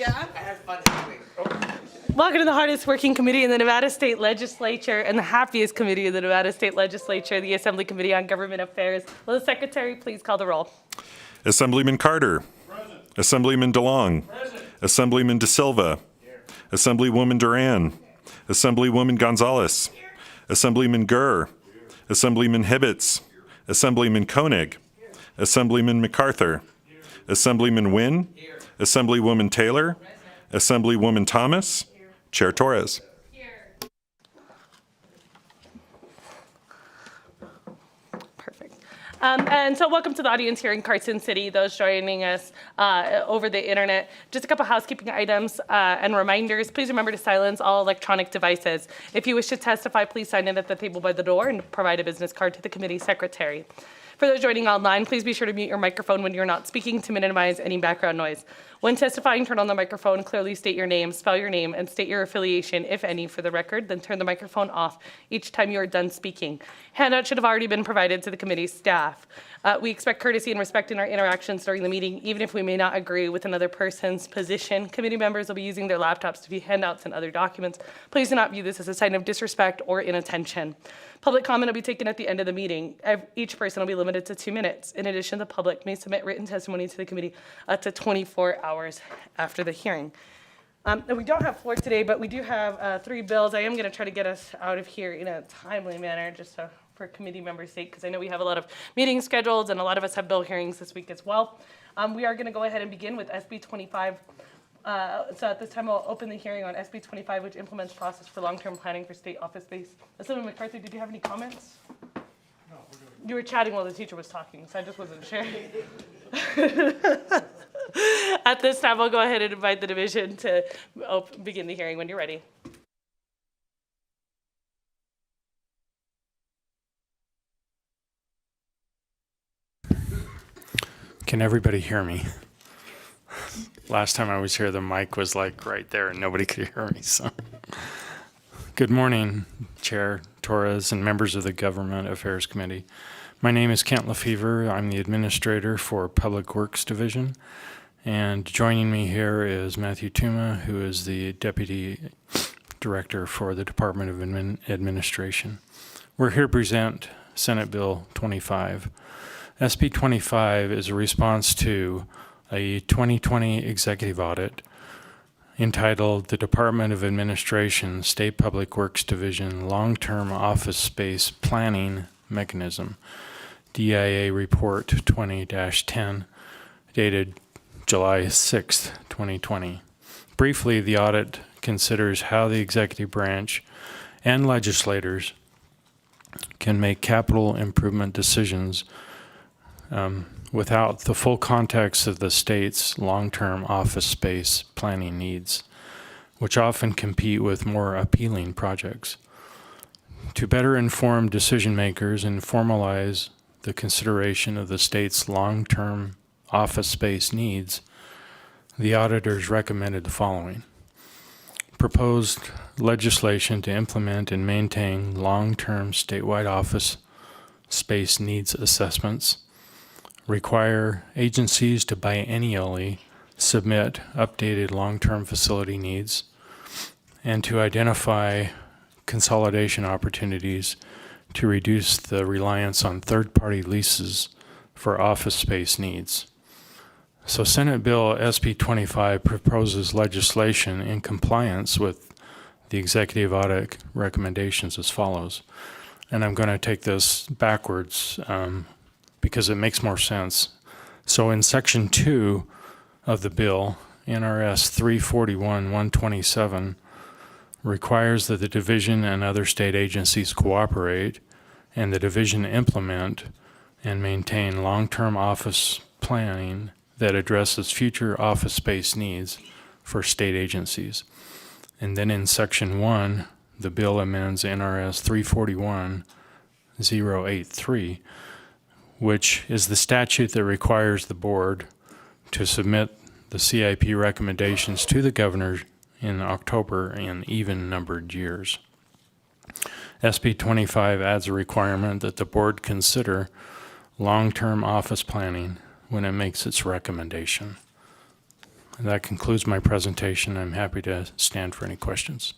Yeah. I have fun anyway. Welcome to the hardest working committee in the Nevada State Legislature and the happiest committee in the Nevada State Legislature, the Assembly Committee on Government Affairs. Will the Secretary please call the roll? Assemblyman Carter. Present. Assemblyman DeLong. Present. Assemblyman De Silva. Here. Assemblywoman Duran. Assemblywoman Gonzalez. Assemblyman Gurr. Assemblyman Hibbets. Assemblyman Koenig. Assemblyman MacArthur. Assemblyman Wynn. Assemblywoman Taylor. Assemblywoman Thomas. Chair Torres. Perfect. And so welcome to the audience here in Carson City, those joining us over the internet. Just a couple housekeeping items and reminders. Please remember to silence all electronic devices. If you wish to testify, please sign in at the table by the door and provide a business card to the committee secretary. For those joining online, please be sure to mute your microphone when you're not speaking to minimize any background noise. When testifying, turn on the microphone, clearly state your name, spell your name, and state your affiliation, if any, for the record, then turn the microphone off each time you are done speaking. Handouts should have already been provided to the committee's staff. We expect courtesy and respect in our interactions during the meeting, even if we may not agree with another person's position. Committee members will be using their laptops to view handouts and other documents. Please do not view this as a sign of disrespect or inattention. Public comment will be taken at the end of the meeting. Each person will be limited to 2 minutes. In addition, the public may submit written testimony to the committee up to 24 hours after the hearing. We don't have floor today, but we do have 3 bills. I am going to try to get us out of here in a timely manner, just for committee members' sake, because I know we have a lot of meetings scheduled and a lot of us have bill hearings this week as well. We are going to go ahead and begin with SB 25. So at this time, I'll open the hearing on SB 25, which implements process for long-term planning for state office space. Assemblyman MacArthur, did you have any comments? No, we're good. You were chatting while the teacher was talking, so I just wasn't sure. At this time, I'll go ahead and invite the division to begin the hearing when you're ready. Can everybody hear me? Last time I was here, the mic was like right there and nobody could hear me. So, good morning, Chair Torres and members of the Government Affairs Committee. My name is Kent Lefevre. I'm the administrator for Public Works Division. And joining me here is Matthew Tuma, who is the Deputy Director for the Department of Administration. We're here to present Senate Bill 25. SB 25 is a response to a 2020 executive audit entitled The Department of Administration State Public Works Division Long-Term Office Space Planning Mechanism, DIA Report 20-10, dated July 6, 2020. Briefly, the audit considers how the executive branch and legislators can make capital improvement decisions without the full context of the state's long-term office space planning needs, which often compete with more appealing projects. To better inform decision makers and formalize the consideration of the state's long-term office space needs, the auditors recommended the following. Proposed legislation to implement and maintain long-term statewide office space needs assessments, require agencies to biennially submit updated long-term facility needs, and to identify consolidation opportunities to reduce the reliance on third-party leases for office space needs. So Senate Bill SB 25 proposes legislation in compliance with the executive audit recommendations as follows. And I'm going to take this backwards because it makes more sense. So in Section 2 of the bill, NRS 341-127 requires that the division and other state agencies cooperate and the division implement and maintain long-term office planning that addresses future office space needs for state agencies. And then in Section 1, the bill amends NRS 341-083, which is the statute that requires the board to submit the CIP recommendations to the governor in October in even-numbered years. SB 25 adds a requirement that the board consider long-term office planning when it makes its recommendation. That concludes my presentation. I'm happy to stand for any questions.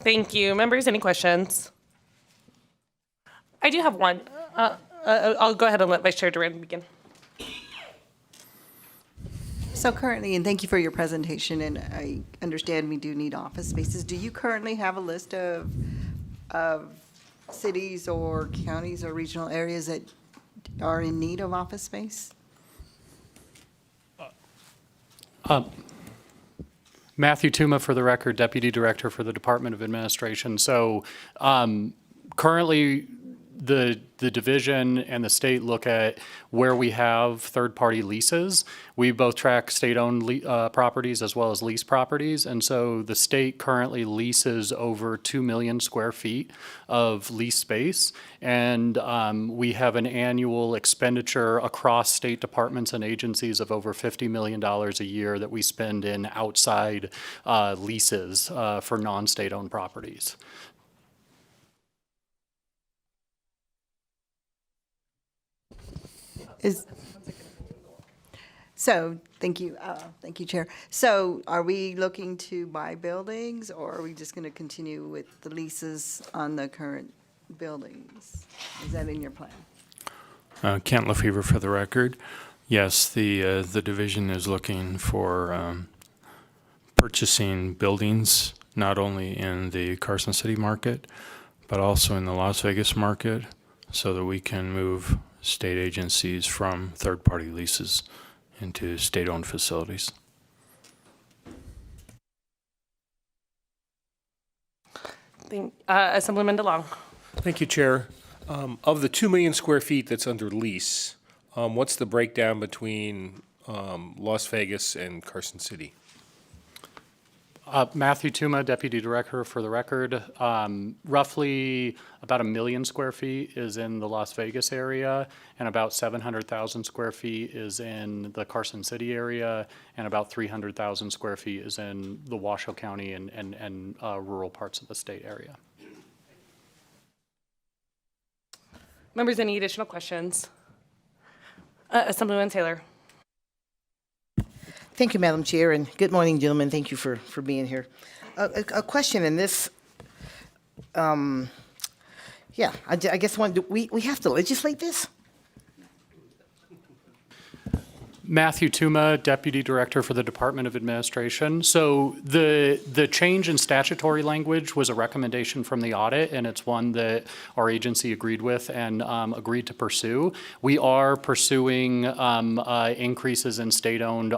Thank you. Members, any questions? I do have one. I'll go ahead and let Vice Chair Duran begin. So currently, and thank you for your presentation, and I understand we do need office spaces. Do you currently have a list of cities or counties or regional areas that are in need of office space? Matthew Tuma, for the record, Deputy Director for the Department of Administration. So currently, the division and the state look at where we have third-party leases. We both track state-owned properties as well as leased properties. And so the state currently leases over 2 million square feet of lease space. And we have an annual expenditure across state departments and agencies of over $50 million a year that we spend in outside leases for non-state-owned properties. Thank you, Chair. So are we looking to buy buildings, or are we just going to continue with the leases on the current buildings? Is that in your plan? Kent Lefevre for the record. Yes, the division is looking for purchasing buildings, not only in the Carson City market, but also in the Las Vegas market, so that we can move state agencies from third-party leases into state-owned facilities. Assemblyman DeLong. Thank you, Chair. Of the 2 million square feet that's under lease, what's the breakdown between Las Vegas and Carson City? Matthew Tuma, Deputy Director for the record. Roughly about 1 million square feet is in the Las Vegas area, and about 700,000 square feet is in the Carson City area, and about 300,000 square feet is in the Washoe County and rural parts of the state area. Members, any additional questions? Assemblyman Taylor. Thank you, Madam Chair, and good morning, gentlemen. Thank you for being here. A question in this, I guess we have to legislate this? Matthew Tuma, Deputy Director for the Department of Administration. So the change in statutory language was a recommendation from the audit, and it's one that our agency agreed with and agreed to pursue. We are pursuing increases in state-owned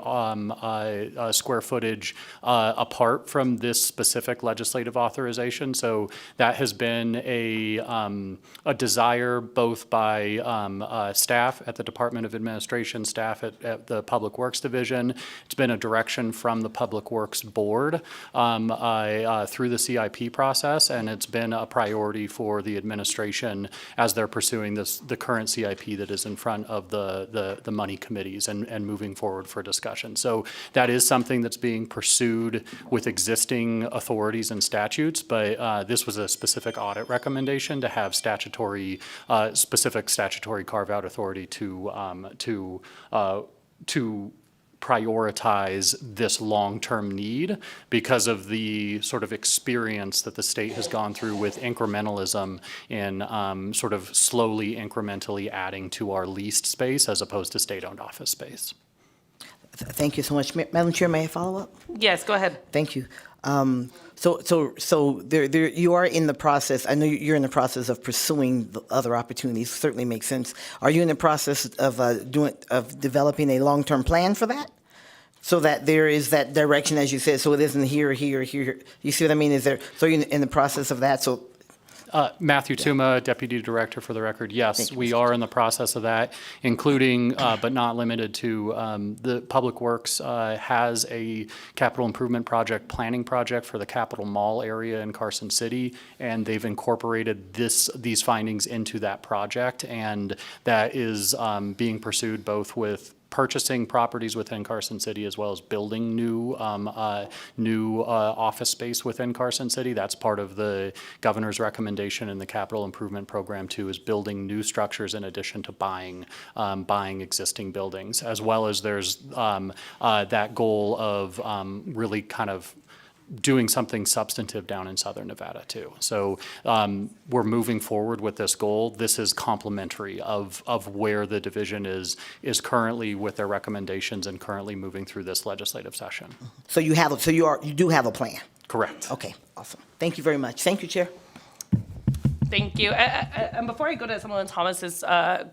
square footage apart from this specific legislative authorization. So that has been a desire both by staff at the Department of Administration, staff at the Public Works Division. It's been a direction from the Public Works Board through the CIP process, and it's been a priority for the administration as they're pursuing the current CIP that is in front of the money committees and moving forward for discussion. So that is something that's being pursued with existing authorities and statutes, but this was a specific audit recommendation to have specific statutory carve-out authority to prioritize this long-term need because of the sort of experience that the state has gone through with incrementalism in sort of slowly, incrementally adding to our leased space as opposed to state-owned office space. Thank you so much. Madam Chair, may I follow up? Yes, go ahead. Thank you. So there you are in the process. I know you're in the process of pursuing the other opportunities. Certainly makes sense. Are you in the process of developing a long-term plan for that, so that there is that direction, as you said, so it isn't here. You see what I mean? So you're in the process of that? So. Matthew Tuma, Deputy Director for the record. Yes, we are in the process of that, including, but not limited to, the Public Works has a capital improvement project, planning project for the Capitol Mall area in Carson City, and they've incorporated these findings into that project, and that is being pursued both with purchasing properties within Carson City as well as building new office space within Carson City. That's part of the governor's recommendation in the capital improvement program too, is building new structures in addition to buying existing buildings, as well as there's that goal of really kind of doing something substantive down in Southern Nevada too. So we're moving forward with this goal. This is complementary of where the division is currently with their recommendations and currently moving through this legislative session. So you do have a plan? Correct. Okay, awesome. Thank you very much. Thank you, Chair. Thank you. And before I go to Assemblyman Thomas's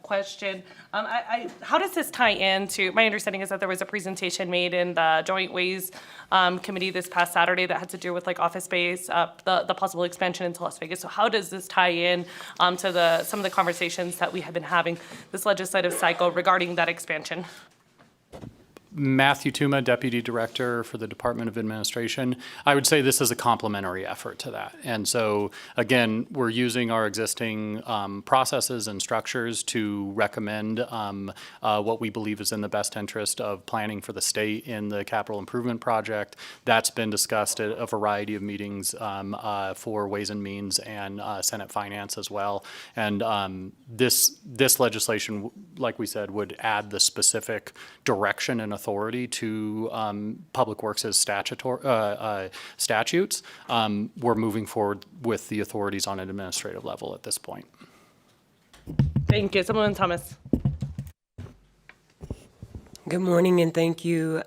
question, how does this tie into, my understanding is that there was a presentation made in the Joint Ways Committee this past Saturday that had to do with like office space, the possible expansion into Las Vegas. So how does this tie in to some of the conversations that we have been having this legislative cycle regarding that expansion? Matthew Tuma, Deputy Director for the Department of Administration. I would say this is a complementary effort to that. And so, again, we're using our existing processes and structures to recommend what we believe is in the best interest of planning for the state in the capital improvement project. That's been discussed at a variety of meetings for Ways and Means and Senate Finance as well. And this legislation, like we said, would add the specific direction and authority to Public Works' statutes. We're moving forward with the authorities on an administrative level at this point. Thank you. Assemblyman Thomas. Good morning, and thank you,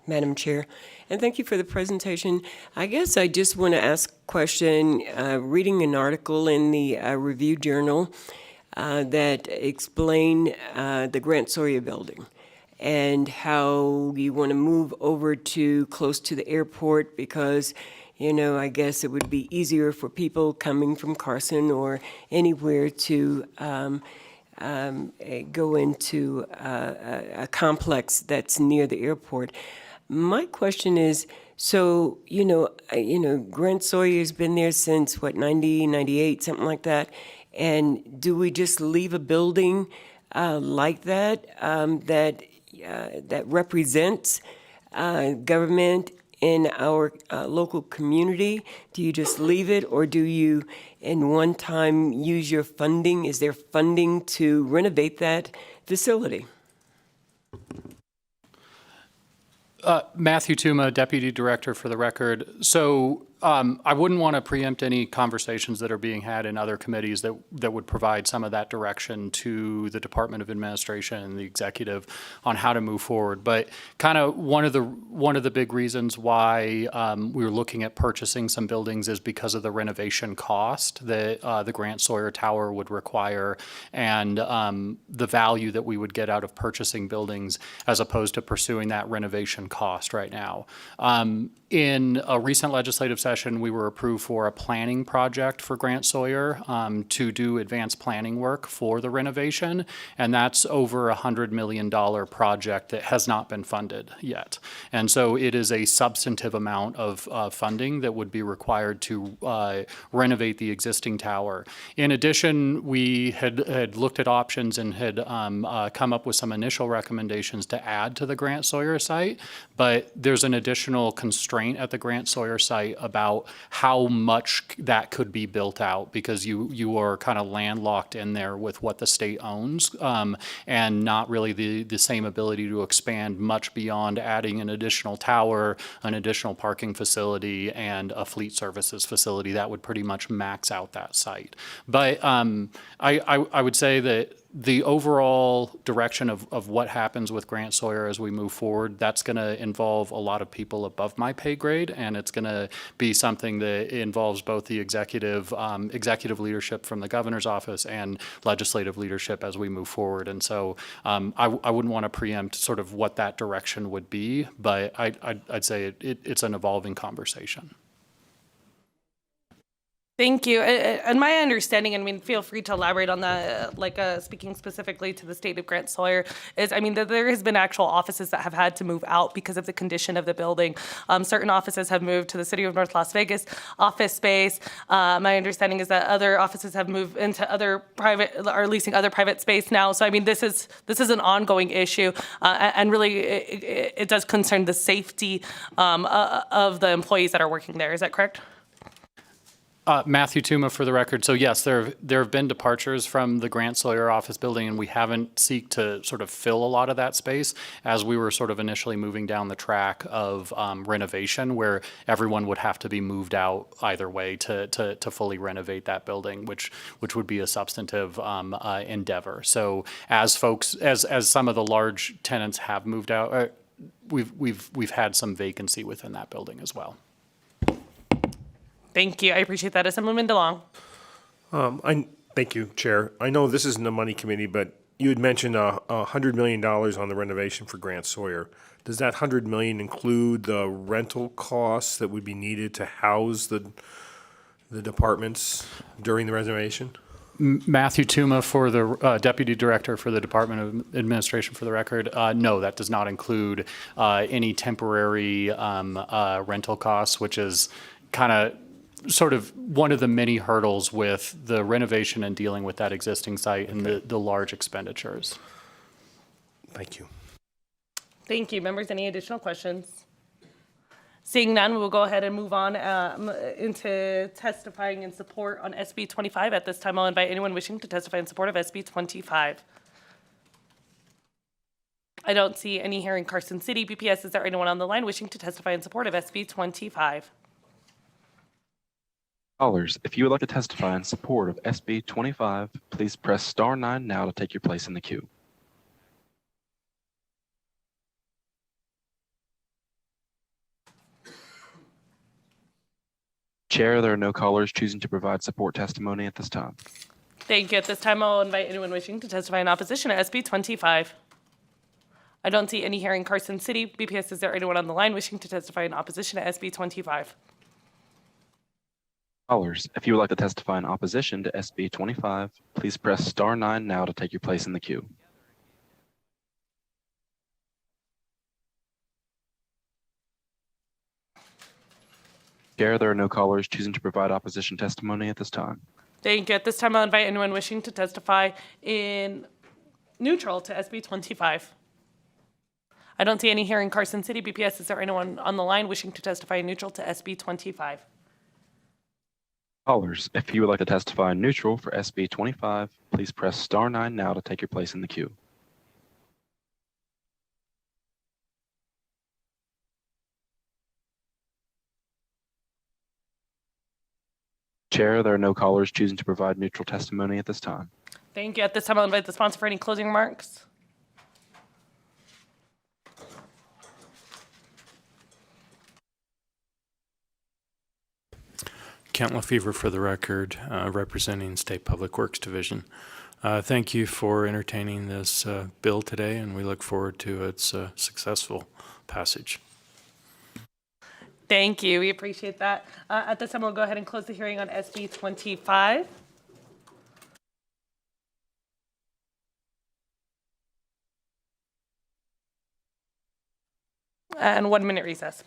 Madam Chair. And thank you for the presentation. I guess I just want to ask a question. Reading an article in the Review Journal that explained the Grant Sawyer building and how you want to move over to close to the airport because, you know, I guess it would be easier for people coming from Carson or anywhere to go into a complex that's near the airport. My question is, so, Grant Sawyer's been there since, 90, 98, something like that, and do we just leave a building like that, that represents government in our local community? Do you just leave it, or do you in one time use your funding? Is there funding to renovate that facility? Matthew Tuma, Deputy Director for the record. So I wouldn't want to preempt any conversations that are being had in other committees that would provide some of that direction to the Department of Administration and the executive on how to move forward. But kind of one of the big reasons why we were looking at purchasing some buildings is because of the renovation cost that the Grant Sawyer Tower would require and the value that we would get out of purchasing buildings as opposed to pursuing that renovation cost right now. In a recent legislative session, we were approved for a planning project for Grant Sawyer to do advanced planning work for the renovation, and that's over a $100 million project that has not been funded yet. And so it is a substantive amount of funding that would be required to renovate the existing tower. In addition, we had looked at options and had come up with some initial recommendations to add to the Grant Sawyer site, but there's an additional constraint at the Grant Sawyer site about how much that could be built out because you are kind of landlocked in there with what the state owns and not really the same ability to expand much beyond adding an additional tower, an additional parking facility, and a fleet services facility. That would pretty much max out that site. But I would say that the overall direction of what happens with Grant Sawyer as we move forward, that's going to involve a lot of people above my pay grade, and it's going to be something that involves both the executive leadership from the governor's office and legislative leadership as we move forward. And so I wouldn't want to preempt sort of what that direction would be, but I'd say it's an evolving conversation. Thank you. And my understanding, I mean, feel free to elaborate on that, speaking specifically to the state of Grant Sawyer, is, I mean, that there has been actual offices that have had to move out because of the condition of the building. Certain offices have moved to the city of North Las Vegas office space. My understanding is that other offices have moved into other private, are leasing other private space now. So, I mean, this is an ongoing issue, and really it does concern the safety of the employees that are working there. Is that correct? Matthew Tuma for the record. So yes, there have been departures from the Grant Sawyer office building, and we haven't seek to sort of fill a lot of that space as we were sort of initially moving down the track of renovation, where everyone would have to be moved out either way to fully renovate that building, which would be a substantive endeavor. So as some of the large tenants have moved out, we've had some vacancy within that building as well. Thank you. I appreciate that. Assemblyman DeLong. Thank you, Chair. I know this isn't a money committee, but you had mentioned $100 million on the renovation for Grant Sawyer. Does that $100 million include the rental costs that would be needed to house the departments during the renovation? Matthew Tuma for the Deputy Director for the Department of Administration for the record. No, that does not include any temporary rental costs, which is kind of sort of one of the many hurdles with the renovation and dealing with that existing site and the large expenditures. Thank you. Thank you. Members, any additional questions? Seeing none, we will go ahead and move on into testifying in support on SB 25. At this time, I'll invite anyone wishing to testify in support of SB 25. I don't see any here in Carson City. BPS, is there anyone on the line wishing to testify in support of SB 25? Callers, if you would like to testify in support of SB 25, please press star 9 now to take your place in the queue. Chair, there are no callers choosing to provide support testimony at this time. Thank you. At this time, I'll invite anyone wishing to testify in opposition to SB 25. I don't see any here in Carson City. BPS, is there anyone on the line wishing to testify in opposition to SB 25? Callers, if you would like to testify in opposition to SB 25, please press star 9 now to take your place in the queue. Chair, there are no callers choosing to provide opposition testimony at this time. Thank you. At this time, I'll invite anyone wishing to testify in neutral to SB 25. I don't see any here in Carson City. BPS, is there anyone on the line wishing to testify in neutral to SB 25? Callers, if you would like to testify in neutral for SB 25, please press star 9 now to take your place in the queue. Chair, there are no callers choosing to provide neutral testimony at this time. Thank you. At this time, I'll invite the sponsor for any closing remarks. Kent Lefevre for the record, representing State Public Works Division. Thank you for entertaining this bill today, and we look forward to its successful passage. Thank you. We appreciate that. At this time, we'll go ahead and close the hearing on SB 25. And 1 minute recess.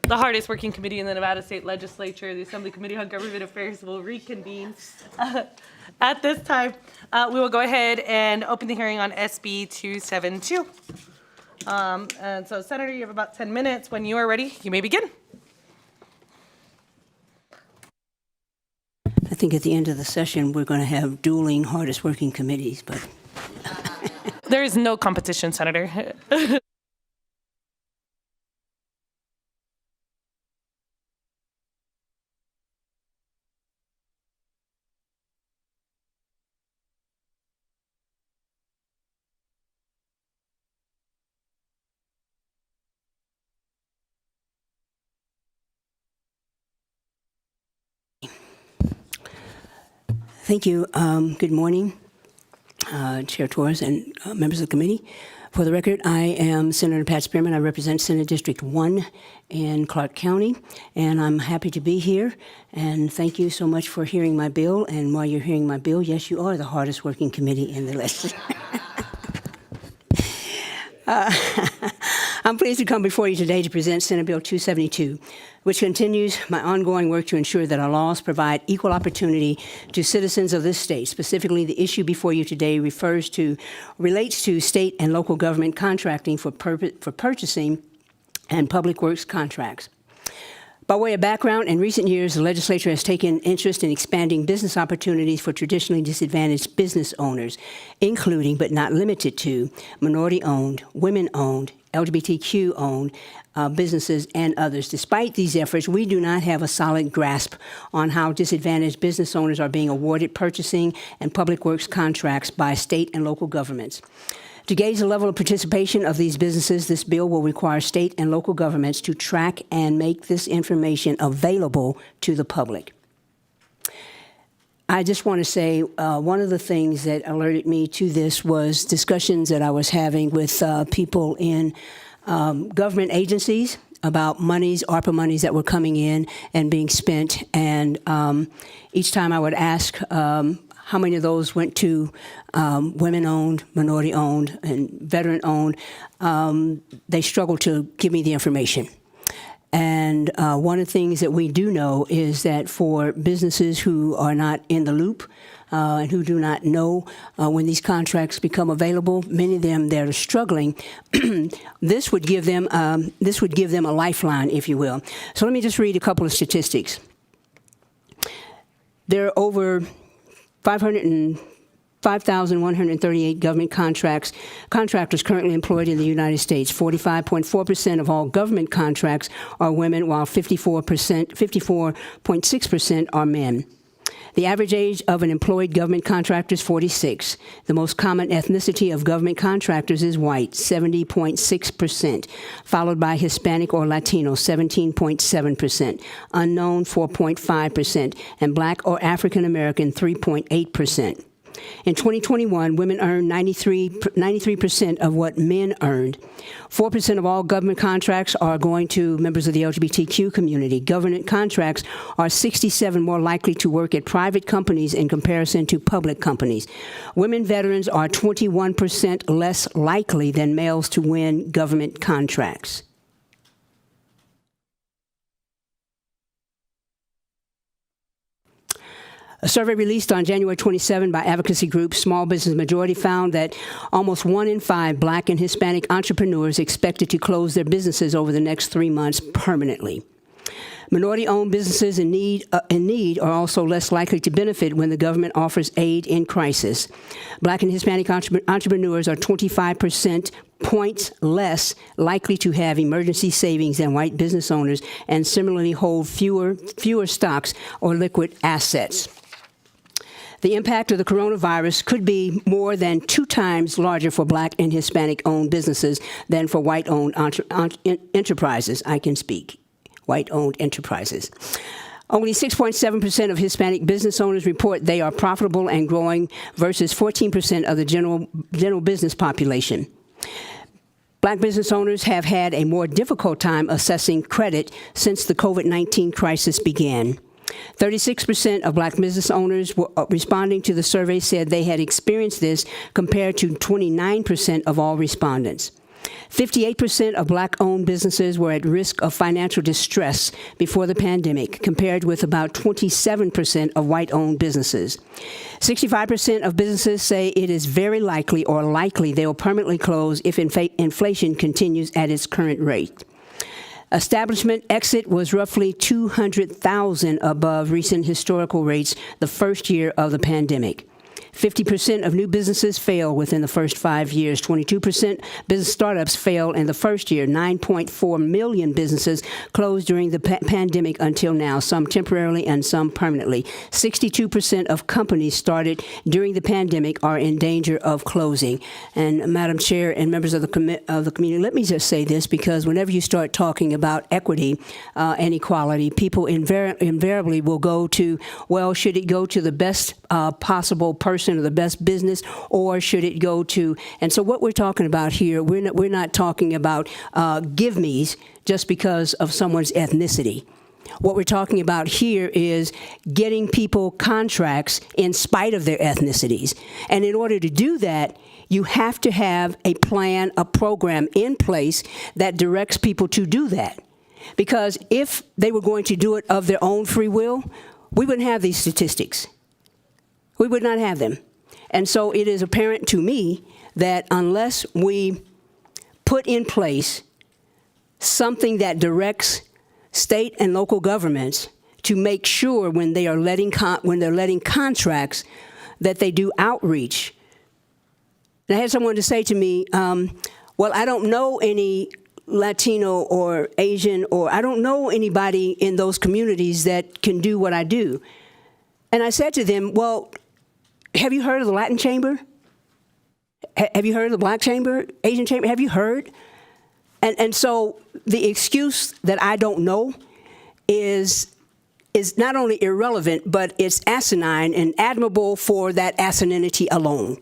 the hardest working committee in the Nevada State Legislature, the Assembly Committee on Government Affairs, will reconvene. At this time, we will go ahead and open the hearing on SB 272. And so, Senator, you have about 10 minutes. When you are ready, you may begin. I think at the end of the session, we're going to have dueling hardest working committees, but There is no competition, Senator. thank you. Good morning, Chair Torres and members of the committee. For the record, I am Senator Pat Spearman. I represent Senate District 1 in Clark County, and I'm happy to be here. And thank you so much for hearing my bill. And while you're hearing my bill, yes, you are the hardest working committee in the legislature. I'm pleased to come before you today to present Senate Bill 272, which continues my ongoing work to ensure that our laws provide equal opportunity to citizens of this state. Specifically, the issue before you today relates to state and local government contracting for purchasing and public works contracts. By way of background, in recent years, the legislature has taken interest in expanding business opportunities for traditionally disadvantaged business owners, including but not limited to minority-owned, women-owned, LGBTQ-owned businesses, and others. Despite these efforts, we do not have a solid grasp on how disadvantaged business owners are being awarded purchasing and public works contracts by state and local governments. To gauge the level of participation of these businesses, this bill will require state and local governments to track and make this information available to the public. I just want to say one of the things that alerted me to this was discussions that I was having with people in government agencies about monies, ARPA monies that were coming in and being spent. And each time I would ask how many of those went to women-owned, minority-owned, and veteran-owned, they struggled to give me the information. And one of the things that we do know is that for businesses who are not in the loop and who do not know when these contracts become available, many of them that are struggling, this would give them a lifeline, if you will. So let me just read a couple of statistics. There are over 5,138 government contractors currently employed in the United States. 45.4% of all government contracts are women, while 54.6% are men. The average age of an employed government contractor is 46. The most common ethnicity of government contractors is white, 70.6%, followed by Hispanic or Latino, 17.7%, unknown, 4.5%, and Black or African American, 3.8%. In 2021, women earned 93% of what men earned. 4% of all government contracts are going to members of the LGBTQ community. Government contracts are 67 more likely to work at private companies in comparison to public companies. Women veterans are 21% less likely than males to win government contracts. A survey released on January 27 by advocacy group Small Business Majority found that almost 1 in 5 Black and Hispanic entrepreneurs expected to close their businesses over the next 3 months permanently. Minority-owned businesses in need are also less likely to benefit when the government offers aid in crisis. Black and Hispanic entrepreneurs are 25% points less likely to have emergency savings than white business owners, and similarly hold fewer stocks or liquid assets. The impact of the coronavirus could be more than 2 times larger for Black and Hispanic-owned businesses than for white-owned enterprises. I can speak. White-owned enterprises. Only 6.7% of Hispanic business owners report they are profitable and growing versus 14% of the general business population. Black business owners have had a more difficult time assessing credit since the COVID-19 crisis began. 36% of Black business owners responding to the survey said they had experienced this, compared to 29% of all respondents. 58% of black-owned businesses were at risk of financial distress before the pandemic, compared with about 27% of white-owned businesses. 65% of businesses say it is very likely or likely they will permanently close if inflation continues at its current rate. Establishment exit was roughly 200,000 above recent historical rates the first year of the pandemic. 50% of new businesses fail within the first 5 years. 22% business startups fail in the first year. 9.4 million businesses closed during the pandemic until now, some temporarily and some permanently. 62% of companies started during the pandemic are in danger of closing. And Madam Chair and members of the community, let me just say this, because whenever you start talking about equity and equality, people invariably will go to, well, should it go to the best possible person or the best business, or should it go to, and so what we're talking about here, we're not talking about give-me's just because of someone's ethnicity. What we're talking about here is getting people contracts in spite of their ethnicities. And in order to do that, you have to have a plan, a program in place that directs people to do that. Because if they were going to do it of their own free will, we wouldn't have these statistics. We would not have them. And so it is apparent to me that unless we put in place something that directs state and local governments to make sure when they are letting contracts that they do outreach. And I had someone to say to me, well, I don't know any Latino or Asian, or I don't know anybody in those communities that can do what I do. And I said to them, well, have you heard of the Latin Chamber? Have you heard of the Black Chamber, Asian Chamber? Have you heard? And so the excuse that I don't know is not only irrelevant, but it's asinine and admirable for that asininity alone.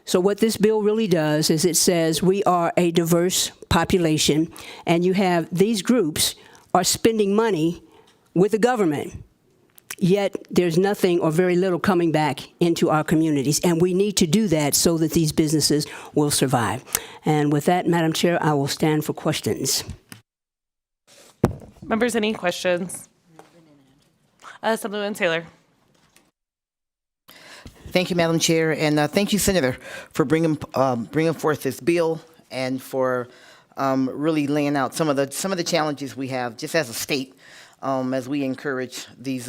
So what this bill really does is it says we are a diverse population, and you have these groups are spending money with the government. Yet there's nothing or very little coming back into our communities. And we need to do that so that these businesses will survive. And with that, Madam Chair, I will stand for questions. Members, any questions? Assemblywoman Taylor. Thank you, Madam Chair, and thank you, Senator, for bringing forth this bill and for really laying out some of the challenges we have just as a state. As we encourage these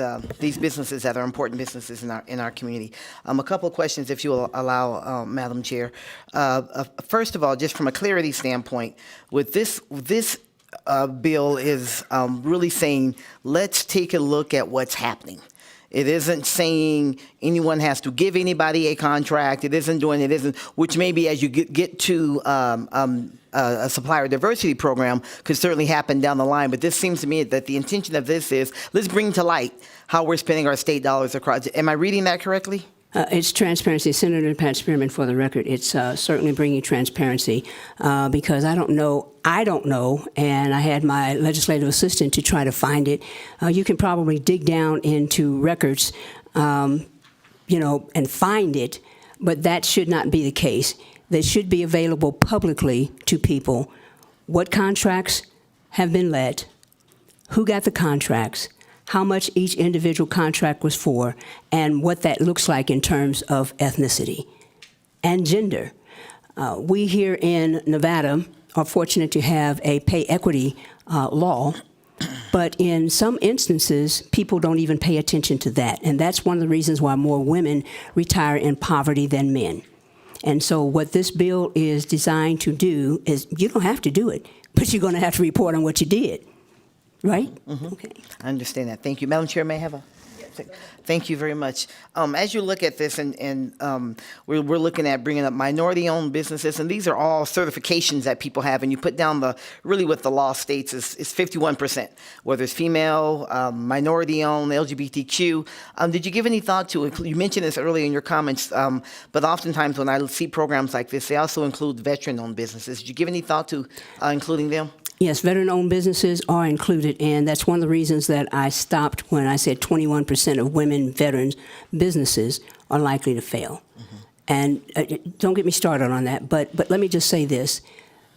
businesses that are important businesses in our community. A couple of questions, if you will allow, Madam Chair. First of all, just from a clarity standpoint, with this bill is really saying, let's take a look at what's happening. It isn't saying anyone has to give anybody a contract. It isn't, which maybe as you get to a supplier diversity program could certainly happen down the line. But this seems to me that the intention of this is, let's bring to light how we're spending our state dollars across. Am I reading that correctly? It's transparency. Senator Pat Spearman, for the record, it's certainly bringing transparency because I don't know, and I had my legislative assistant to try to find it. You can probably dig down into records, and find it, but that should not be the case. They should be available publicly to people. What contracts have been let, who got the contracts, how much each individual contract was for, and what that looks like in terms of ethnicity and gender. We here in Nevada are fortunate to have a pay equity law, but in some instances, people don't even pay attention to that. And that's one of the reasons why more women retire in poverty than men. And so what this bill is designed to do is, you don't have to do it, but you're going to have to report on what you did. Right? Mm-hmm. Okay. I understand that. Thank you. Madam Chair, may I have a? Thank you very much. As you look at this, and we're looking at bringing up minority-owned businesses, and these are all certifications that people have, and you put down really what the law states is 51%, whether it's female, minority-owned, LGBTQ. Did you give any thought to, you mentioned this earlier in your comments, but oftentimes when I see programs like this, they also include veteran-owned businesses. Did you give any thought to including them? Yes, veteran-owned businesses are included, and that's one of the reasons that I stopped when I said 21% of women veterans businesses are likely to fail. Mm-hmm. And don't get me started on that, but let me just say this.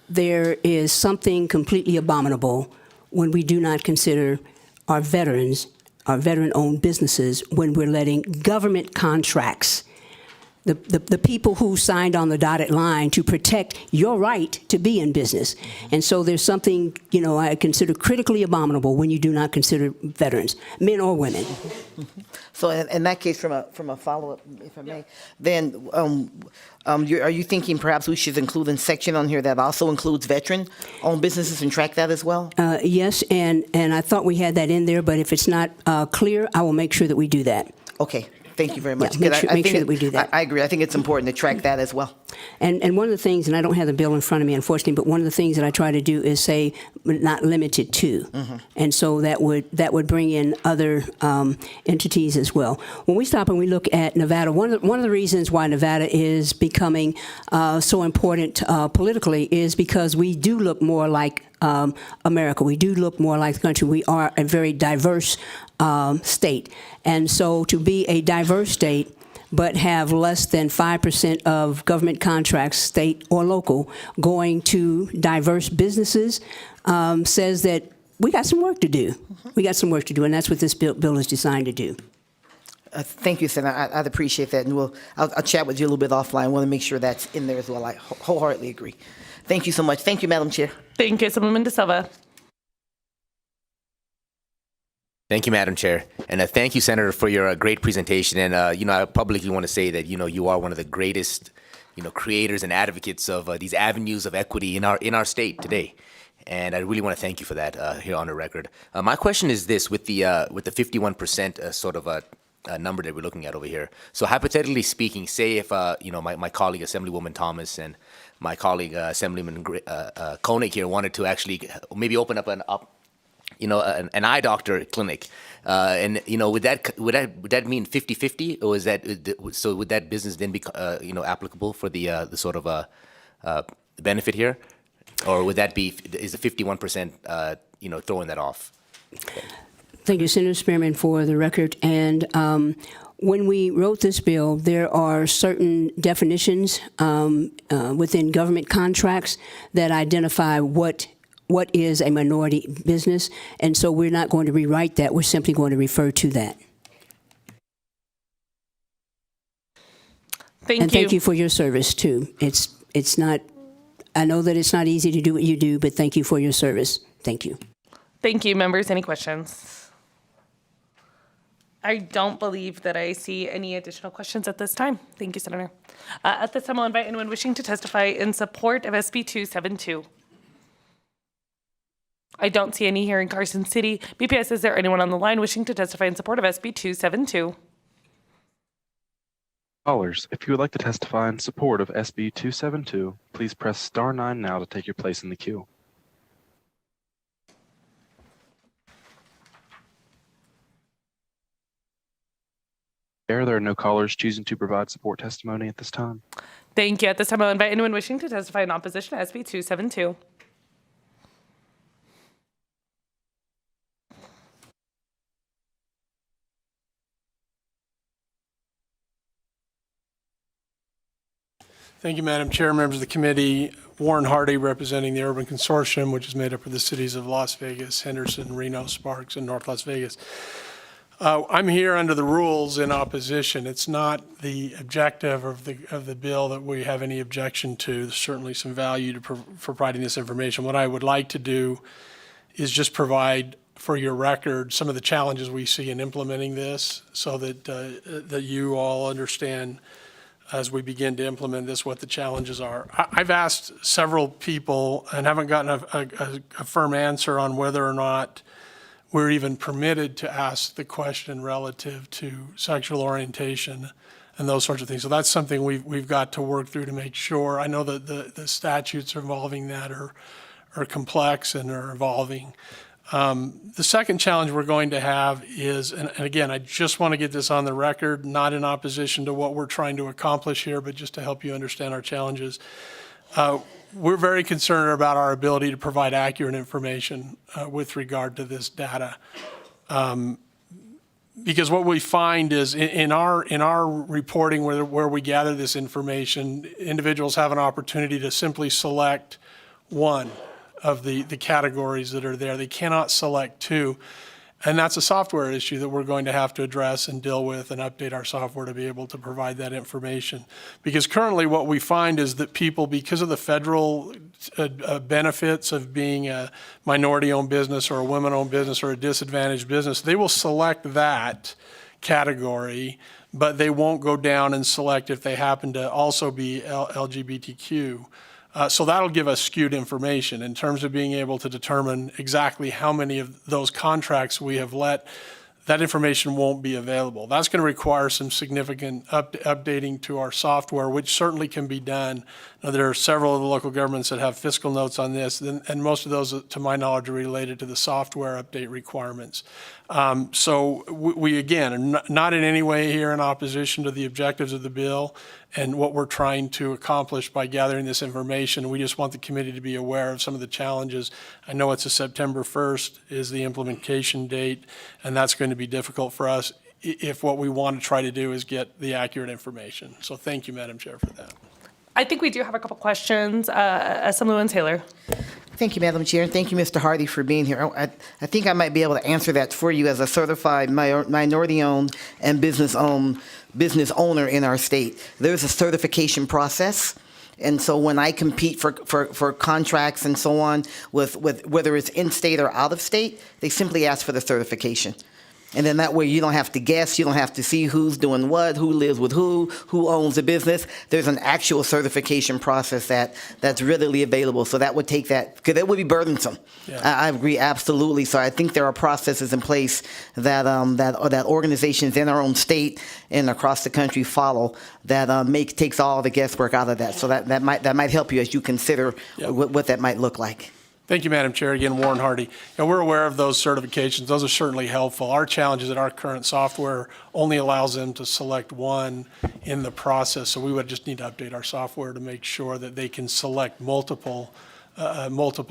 there is something completely abominable when we do not consider our veterans, our veteran-owned businesses, when we're letting government contracts, the people who signed on the dotted line to protect your right to be in business. And so there's something, I consider critically abominable when you do not consider veterans, men or women. So in that case, from a follow-up, if I may, then are you thinking perhaps we should include a section on here that also includes veteran-owned businesses and track that as well? Yes, and I thought we had that in there, but if it's not clear, I will make sure that we do that. Okay. Thank you very much. Yeah, I make think sure that we do that. I agree. I think it's important to track that as well. And one of the things, and I don't have the bill in front of me, unfortunately, but one of the things that I try to do is say not limited to. Mm-hmm. And so that would bring in other entities as well. When we stop and we look at Nevada, one of the reasons why Nevada is becoming so important politically is because we do look more like America. We do look more like the country. We are a very diverse state. And so to be a diverse state but have less than 5% of government contracts, state or local, going to diverse businesses says that we got some work to do. We got some work to do, and that's what this bill is designed to do. Thank you, Senator. I'd appreciate that, and I'll chat with you a little bit offline. I want to make sure that's in there as well. I wholeheartedly agree. Thank you so much. Thank you, Madam Chair. Thank you, Assemblyman De Silva. Thank you, Madam Chair. And thank you, Senator, for your great presentation. And, I publicly want to say that, you are one of the greatest, creators and advocates of these avenues of equity in our state today. And I really want to thank you for that here on the record. My question is this, with the 51% sort of a number that we're looking at over here. So hypothetically speaking, say if, my colleague, Assemblywoman Thomas, and my colleague, Assemblyman Koenig here wanted to actually maybe open up an eye doctor clinic, and would that mean 50-50, or is that so? Would that business then be applicable for the sort of benefit here, or would that be is the 51% throwing that off? Thank you, Senator Spearman, for the record. And when we wrote this bill, there are certain definitions within government contracts that identify what is a minority business, and so we're not going to rewrite that. We're simply going to refer to that. Thank you for your service too. It's not. I know that it's not easy to do what you do, but thank you for your service. Thank you. Thank you, members. Any questions? I don't believe that I see any additional questions at this time. Thank you, Senator. At this time, I'll invite anyone wishing to testify in support of SB 272. I don't see any here in Carson City. BPS, is there anyone on the line wishing to testify in support of SB 272? Callers, if you would like to testify in support of SB 272, please press star 9 now to take your place in the queue. There are no callers choosing to provide support testimony at this time. Thank you. At this time, I'll invite anyone wishing to testify in opposition to SB 272. Thank you, Madam Chair, members of the committee. Warren Hardy, representing the Urban Consortium, which is made up of the cities of Las Vegas, Henderson, Reno, Sparks, and North Las Vegas. I'm here under the rules in opposition. It's not the objective of the bill that we have any objection to. There's certainly some value to for providing this information. What I would like to do is just provide for your record some of the challenges we see in implementing this, so that that you all understand as we begin to implement this what the challenges are. I've asked several people and haven't gotten a firm answer on whether or not we're even permitted to ask the question relative to sexual orientation and those sorts of things. So that's something we've got to work through to make sure. I know that the statutes involving that are complex and are evolving. The second challenge we're going to have is, and again, I just want to get this on the record, not in opposition to what we're trying to accomplish here, but just to help you understand our challenges. We're very concerned about our ability to provide accurate information with regard to this data. Because what we find is in our reporting where we gather this information, individuals have an opportunity to simply select one of the categories that are there. They cannot select two. And that's a software issue that we're going to have to address and deal with and update our software to be able to provide that information. Because currently what we find is that people, because of the federal benefits of being a minority-owned business or a women-owned business or a disadvantaged business, they will select that category, but they won't go down and select if they happen to also be LGBTQ. So that'll give us skewed information in terms of being able to determine exactly how many of those contracts we have let. That information won't be available. That's going to require some significant updating to our software, which certainly can be done. Now, there are several of the local governments that have fiscal notes on this, and most of those, to my knowledge, are related to the software update requirements. So we again, are not in any way here in opposition to the objectives of the bill and what we're trying to accomplish by gathering this information. We just want the committee to be aware of some of the challenges. I know it's a September 1st is the implementation date, and that's going to be difficult for us if what we want to try to do is get the accurate information. So thank you, Madam Chair, for that. I think we do have a couple questions. Assemblywoman Taylor. Thank you, Madam Chair. Thank you, Mr. Hardy, for being here. I think I might be able to answer that for you as a certified minority-owned and business owner in our state. There's a certification process. And so when I compete for contracts and so on with whether it's in-state or out-of-state, they simply ask for the certification. And then that way you don't have to guess, you don't have to see who's doing what, who lives with who owns the business. There's an actual certification process that's readily available. So that would take that, because that would be burdensome. Yeah. I agree, absolutely. So I think there are processes in place that organizations in our own state and across the country follow that takes all the guesswork out of that. So that might help you as you consider what that might look like. Thank you, Madam Chair. Again, Warren Hardy. We're aware of those certifications. Those are certainly helpful. Our challenge is that our current software only allows them to select one in the process. So we would just need to update our software to make sure that they can select multiple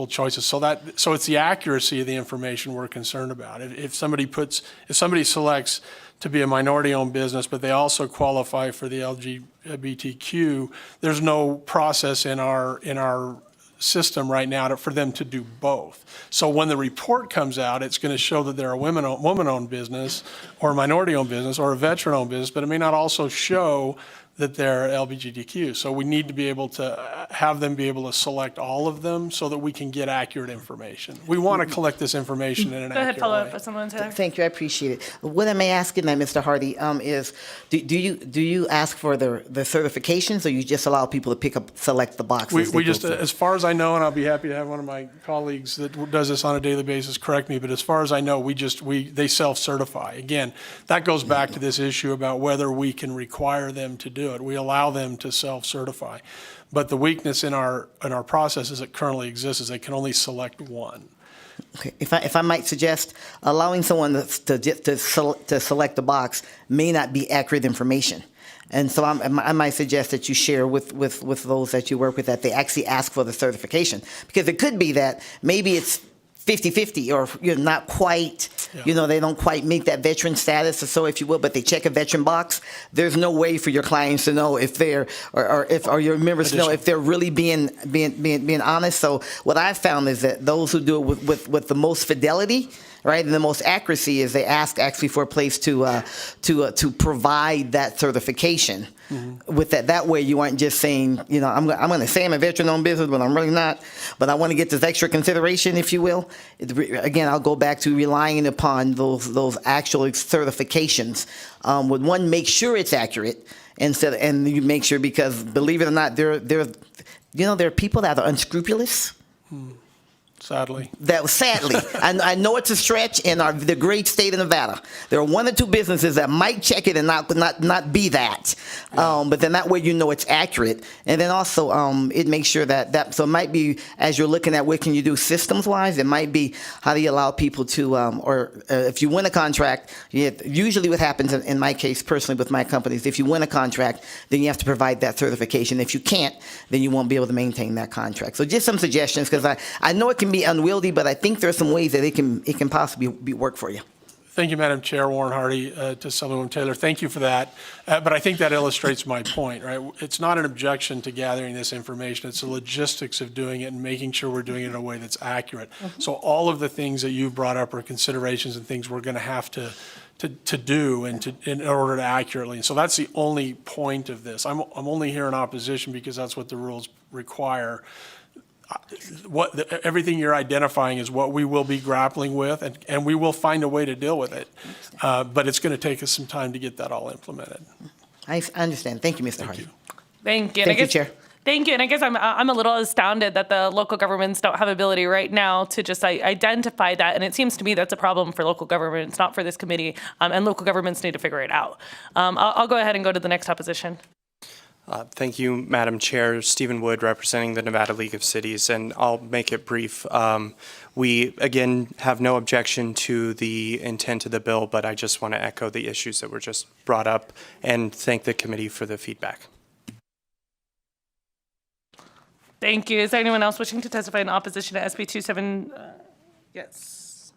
choices. So it's the accuracy of the information we're concerned about. If somebody selects to be a minority-owned business, but they also qualify for the LGBTQ, there's no process in our system right now for them to do both. So when the report comes out, it's going to show that they're a woman-owned business or a minority-owned business or a veteran-owned business, but it may not also show that they're LGBTQ. So we need to be able to have them be able to select all of them so that we can get accurate information. We want to collect this information in an accurate way. Go ahead, follow up with someone, Taylor. Thank you, I appreciate it. What I may ask in that, Mr. Hardy, is do you ask for the certifications, or you just allow people to select the boxes? We just, as far as I know, and I'll be happy to have one of my colleagues that does this on a daily basis correct me, but as far as I know, they self-certify. Again, that goes back to this issue about whether we can require them to do it. We allow them to self-certify. But the weakness in our process as it currently exists is they can only select one. Okay. If I might suggest, allowing someone to select the box may not be accurate information. And so I might suggest that you share with those that you work with that they actually ask for the certification. Because it could be that maybe it's 50-50, or you're not quite, they don't quite make that veteran status or so, if you will, but they check a veteran box. There's no way for your clients to know if they're, or your members to know if they're really being honest. So what I've found is that those who do it with the most fidelity, right, and the most accuracy, is they ask actually for a place to provide that certification. Mm-hmm. With that way you aren't just saying, I'm going to say I'm a veteran-owned business, but I'm really not. But I want to get this extra consideration, if you will. Again, I'll go back to relying upon those actual certifications. Would one make sure it's accurate, and you make sure, because believe it or not, there are people that are unscrupulous. Sadly. Sadly. I know it's a stretch in the great state of Nevada. There are one or two businesses that might check it and not be that. But then that way it's accurate. And then also it makes sure so it might be, as you're looking at what can you do systems-wise, it might be how do you allow people to, if you win a contract, usually what happens in my case personally with my companies, if you win a contract, then you have to provide that certification. If you can't, then you won't be able to maintain that contract. So just some suggestions, because I know it can be unwieldy, but I think there are some ways that it can possibly work for you. Thank you, Madam Chair. Warren Hardy to Assemblywoman Taylor. Thank you for that. But I think that illustrates my point, right? It's not an objection to gathering this information. It's the logistics of doing it and making sure we're doing it in a way that's accurate. So all of the things that you've brought up are considerations and things we're going to have to do in order to accurately. And so that's the only point of this. I'm only here in opposition because that's what the rules require. Everything you're identifying is what we will be grappling with, and we will find a way to deal with it. But it's going to take us some time to get that all implemented. I understand. Thank you, Mr. Hardy. Thank you. Thank you, Chair. Thank you. And I guess I'm a little astounded that the local governments don't have ability right now to just identify that. And it seems to me that's a problem for local governments, not for this committee. And local governments need to figure it out. I'll go ahead and go to the next opposition. Thank you, Madam Chair. Stephen Wood, representing the Nevada League of Cities, and I'll make it brief. We, again, have no objection to the intent of the bill, but I just want to echo the issues that were just brought up and thank the committee for the feedback. Thank you. Is there anyone else wishing to testify in opposition to SB 27? Yes.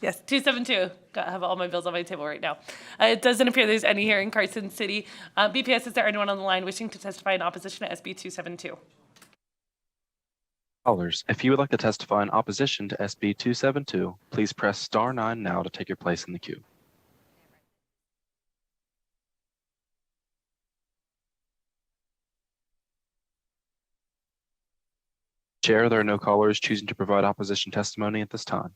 Yes, 272. I have all my bills on my table right now. It doesn't appear there's any here in Carson City. BPS, is there anyone on the line wishing to testify in opposition to SB 272? Callers, if you would like to testify in opposition to SB 272, please press star 9 now to take your place in the queue. Chair, there are no callers choosing to provide opposition testimony at this time.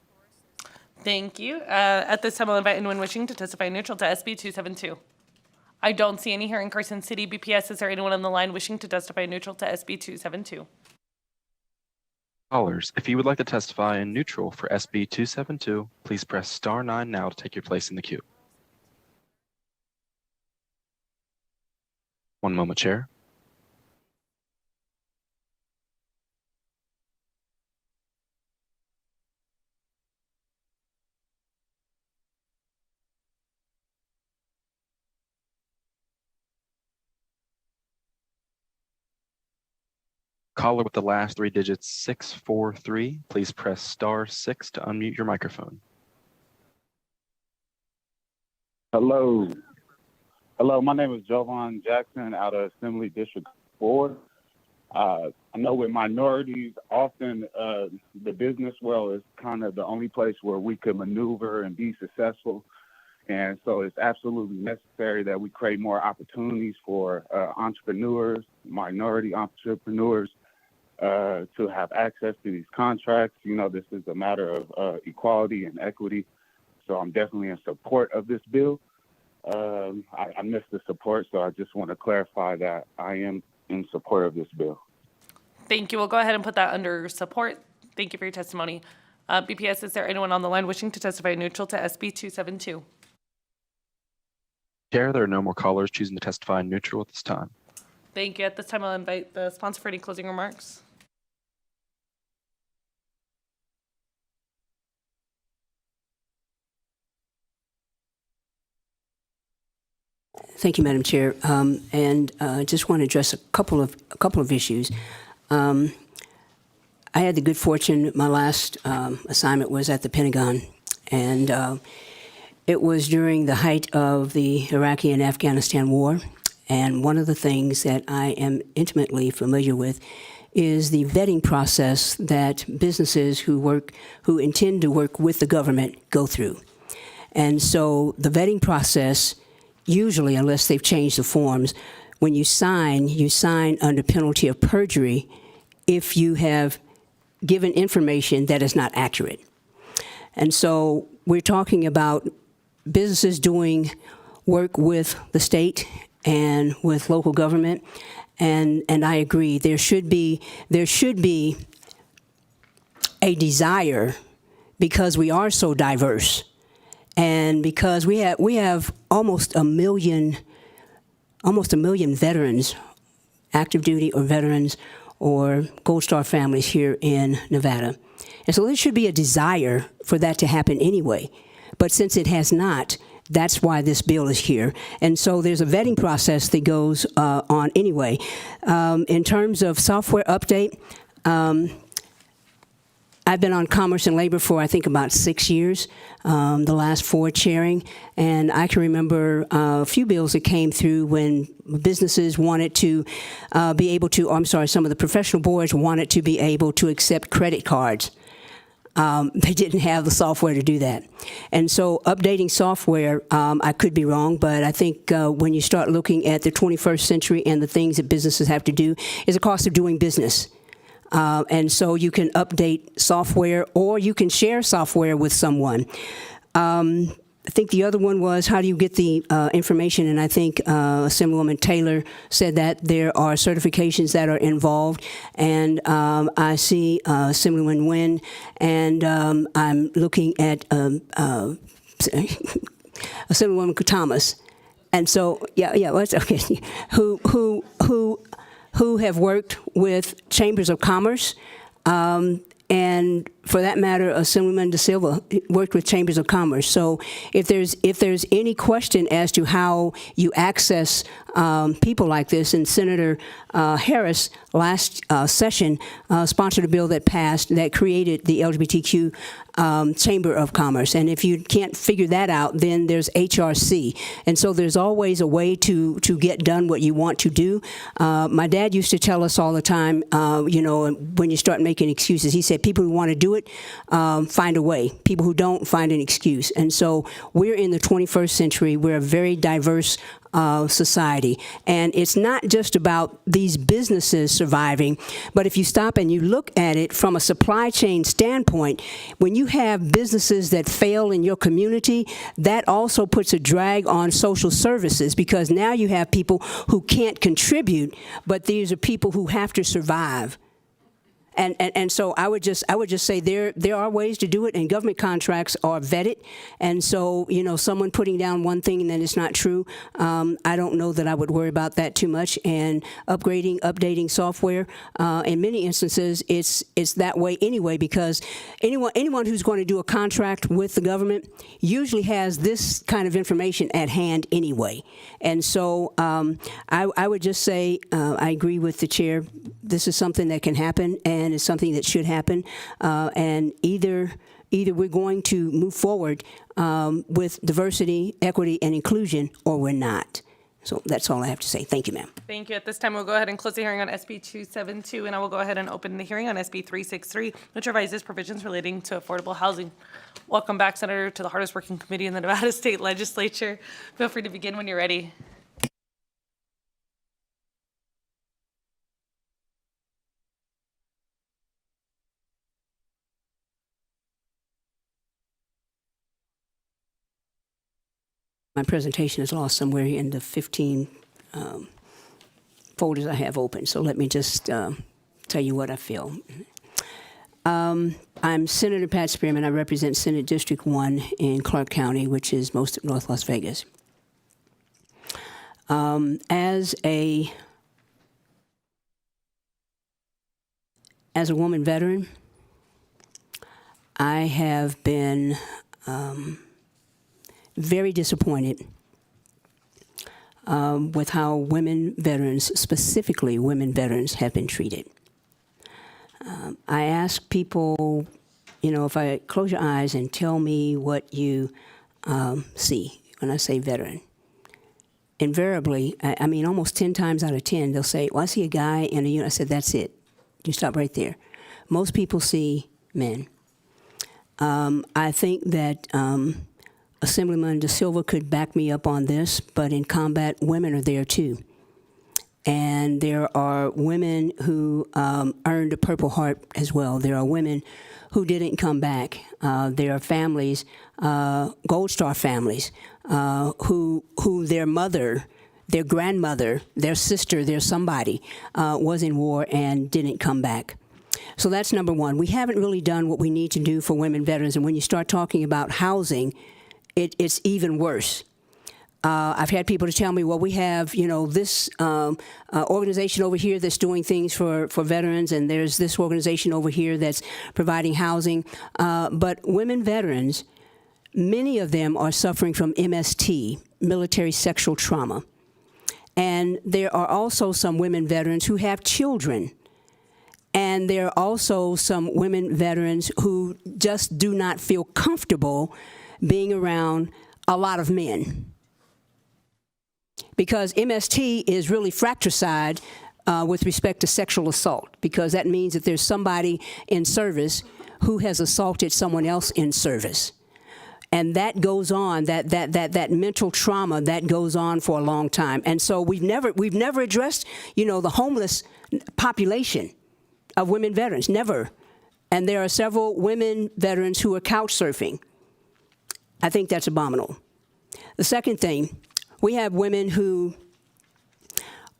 Thank you. At this time, I'll invite anyone wishing to testify neutral to SB 272. I don't see any here in Carson City. BPS, is there anyone on the line wishing to testify neutral to SB 272? Callers, if you would like to testify in neutral for SB 272, please press star 9 now to take your place in the queue. One moment, Chair. Caller with the last 3 digits 643, please press star 6 to unmute your microphone. Hello, my name is Jovan Jackson out of Assembly District 4. I know with minorities, often the business world is kind of the only place where we could maneuver and be successful. And so it's absolutely necessary that we create more opportunities for entrepreneurs, minority entrepreneurs, to have access to these contracts. You know, this is a matter of equality and equity. So I'm definitely in support of this bill. I missed the support, so I just want to clarify that I am in support of this bill. Thank you. We'll go ahead and put that under support. Thank you for your testimony. BPS, is there anyone on the line wishing to testify neutral to SB 272? Chair, there are no more callers choosing to testify in neutral at this time. Thank you. At this time, I'll invite the sponsor for any closing remarks. Thank you, Madam Chair. And just want to address a couple of issues. I had the good fortune, my last assignment was at the Pentagon, and it was during the height of the Iraqi and Afghanistan war. And one of the things that I am intimately familiar with is the vetting process that businesses who intend to work with the government go through. And so the vetting process, usually, unless they've changed the forms, when you sign under penalty of perjury if you have given information that is not accurate. And so we're talking about businesses doing work with the state and with local government, and I agree there should be a desire, because we are so diverse, and because we have almost a million veterans, active duty or veterans or Gold Star families here in Nevada. And so there should be a desire for that to happen anyway. But since it has not, that's why this bill is here. And so there's a vetting process that goes on anyway. In terms of software update, I've been on Commerce and Labor for, I think, about 6 years, the last 4 chairing, and I can remember a few bills that came through when businesses wanted to be able to, some of the professional boards wanted to be able to accept credit cards. They didn't have the software to do that. And so updating software, I could be wrong, but I think when you start looking at the 21st century and the things that businesses have to do, is a cost of doing business. And so you can update software or you can share software with someone. I think the other one was, how do you get the information? And I think Assemblywoman Taylor said that there are certifications that are involved. And I see Assemblywoman Nguyen, and I'm looking at Assemblywoman Thomas. And so, well, it's okay. Who have worked with chambers of commerce, and for that matter, Assemblyman De Silva worked with chambers of commerce. So if there's any question as to how you access people like this, and Senator Harris last session sponsored a bill that passed that created the LGBTQ Chamber of Commerce. And if you can't figure that out, then there's HRC. And so there's always a way to get done what you want to do. My dad used to tell us all the time, when you start making excuses, he said, people who want to do it, find a way. People who don't, find an excuse. And so we're in the 21st century. We're a very diverse society. And it's not just about these businesses surviving, but if you stop and you look at it from a supply chain standpoint, when you have businesses that fail in your community, that also puts a drag on social services, because now you have people who can't contribute, but these are people who have to survive. And so I would just say there are ways to do it, and government contracts are vetted. And so, someone putting down one thing and then it's not true, I don't know that I would worry about that too much. And updating software, in many instances, it's that way anyway, because anyone who's going to do a contract with the government usually has this kind of information at hand anyway. And so I would just say I agree with the chair. This is something that can happen, and it's something that should happen. And either we're going to move forward with diversity, equity, and inclusion, or we're not. So that's all I have to say. Thank you, ma'am. Thank you. At this time, we'll go ahead and close the hearing on SB 272, and I will go ahead and open the hearing on SB 363, which revises provisions relating to affordable housing. Welcome back, Senator, to the hardest working committee in the Nevada State Legislature. Feel free to begin when you're ready. My presentation is lost somewhere in the 15 folders I have open, so let me just tell you what I feel. I'm Senator Pat Spearman. I represent Senate District 1 in Clark County, which is most of North Las Vegas. As a woman veteran, I have been very disappointed with how women veterans, specifically women veterans, have been treated. I ask people, if I close your eyes and tell me what you see when I say veteran. Invariably, I mean almost 10 times out of 10, they'll say, well, I see a guy in a unit. I said, that's it. You stop right there. Most people see men. I think that Assemblyman De Silva could back me up on this, but in combat, women are there too. And there are women who earned a Purple Heart as well. There are women who didn't come back. There are families, Gold Star families, who their mother, their grandmother, their sister, their somebody was in war and didn't come back. So that's number one. We haven't really done what we need to do for women veterans. And when you start talking about housing, it's even worse. I've had people to tell me, well, we have, this organization over here that's doing things for veterans, and there's this organization over here that's providing housing. But women veterans, many of them are suffering from MST, military sexual trauma. And there are also some women veterans who have children. And And there are also some women veterans who just do not feel comfortable being around a lot of men. Because MST is really fratricide with respect to sexual assault, because that means that there's somebody in service who has assaulted someone else in service. And that goes on, that mental trauma, that goes on for a long time. And so we've never addressed, the homeless population of women veterans, never. And there are several women veterans who are couch surfing. I think that's abominable. The second thing, we have women who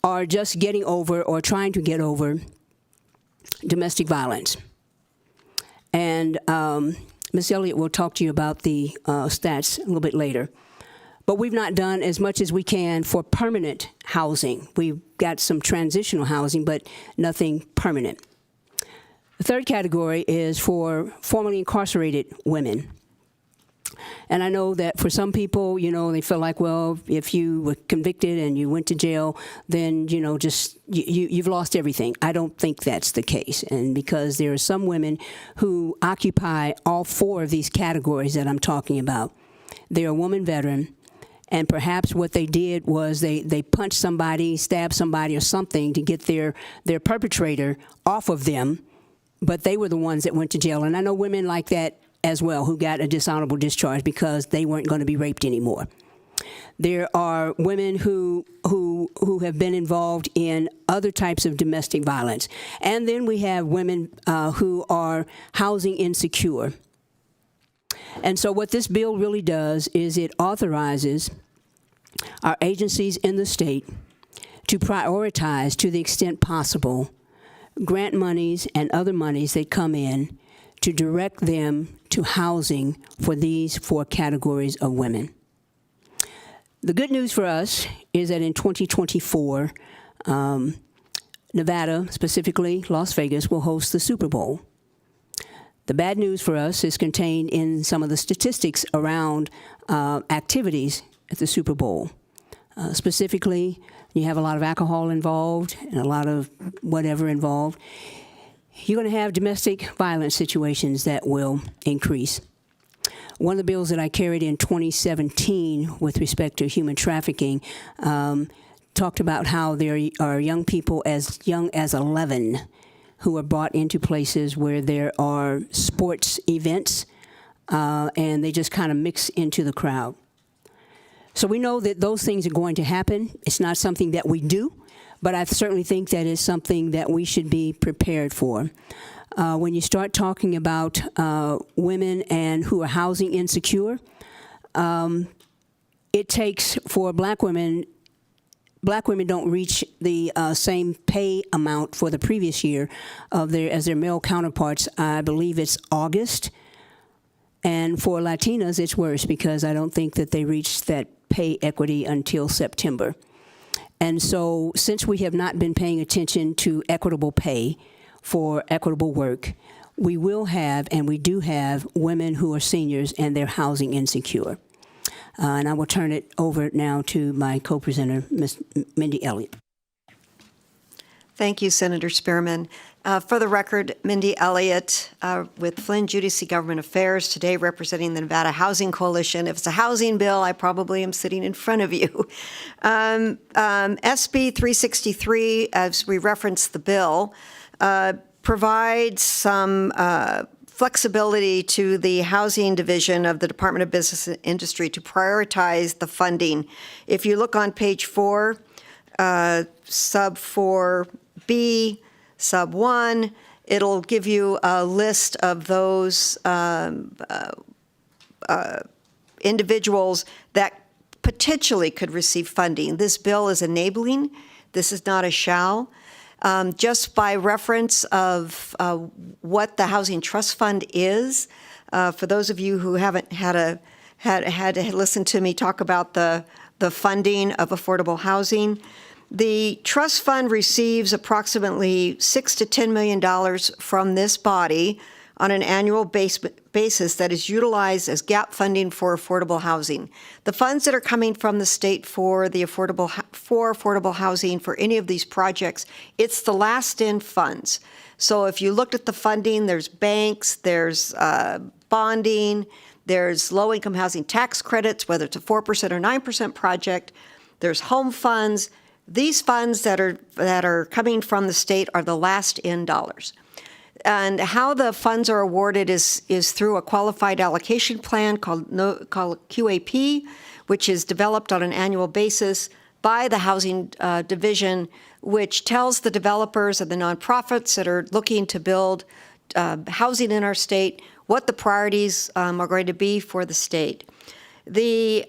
are just getting over or trying to get over domestic violence. And Ms. Elliott will talk to you about the stats a little bit later. But we've not done as much as we can for permanent housing. We've got some transitional housing, but nothing permanent. The third category is for formerly incarcerated women. And I know that for some people, they feel like, well, if you were convicted and you went to jail, then, you've lost everything. I don't think that's the case. And because there are some women who occupy all four of these categories that I'm talking about. They're a woman veteran, and perhaps what they did was they punched somebody, stabbed somebody or something to get their perpetrator off of them, but they were the ones that went to jail. And I know women like that as well, who got a dishonorable discharge because they weren't going to be raped anymore. There are women who have been involved in other types of domestic violence. And then we have women who are housing insecure. And so what this bill really does is it authorizes our agencies in the state to prioritize, to the extent possible, grant monies and other monies that come in to direct them to housing for these four categories of women. The good news for us is that in 2024, Nevada, specifically Las Vegas, will host the Super Bowl. The bad news for us is contained in some of the statistics around activities at the Super Bowl. Specifically, you have a lot of alcohol involved and a lot of whatever involved. You're going to have domestic violence situations that will increase. One of the bills that I carried in 2017 with respect to human trafficking talked about how there are young people as young as 11 who are brought into places where there are sports events, and they just kind of mix into the crowd. So we know that those things are going to happen. It's not something that we do, but I certainly think that is something that we should be prepared for. When you start talking about women and who are housing insecure, it takes for black women don't reach the same pay amount for the previous year as their male counterparts. I believe it's August. And for Latinas, it's worse because I don't think that they reached that pay equity until September. And so since we have not been paying attention to equitable pay for equitable work, we will have, and we do have, women who are seniors and they're housing insecure. And I will turn it over now to my co-presenter, Ms. Mindy Elliott. Thank you, Senator Spearman. For the record, Mindy Elliott with Flynn Judici Government Affairs, today representing the Nevada Housing Coalition. If it's a housing bill, I probably am sitting in front of you. SB 363, as we referenced the bill, provides some flexibility to the housing division of the Department of Business and Industry to prioritize the funding. If you look on page 4, sub 4B, sub 1, it'll give you a list of those individuals that potentially could receive funding. This bill is enabling. This is not a shall. Just by reference of what the Housing Trust Fund is, for those of you who haven't had to listen to me talk about the funding of affordable housing, the trust fund receives approximately $6 to $10 million from this body, on an annual basis that is utilized as gap funding for affordable housing. The funds that are coming from the state for affordable housing for any of these projects, it's the last in funds. So if you looked at the funding, there's banks, there's bonding, there's low-income housing tax credits, whether it's a 4% or 9% project, there's home funds. These funds that are coming from the state are the last in dollars. And how the funds are awarded is through a qualified allocation plan called QAP, which is developed on an annual basis by the Housing Division, which tells the developers and the nonprofits that are looking to build housing in our state what the priorities are going to be for the state. The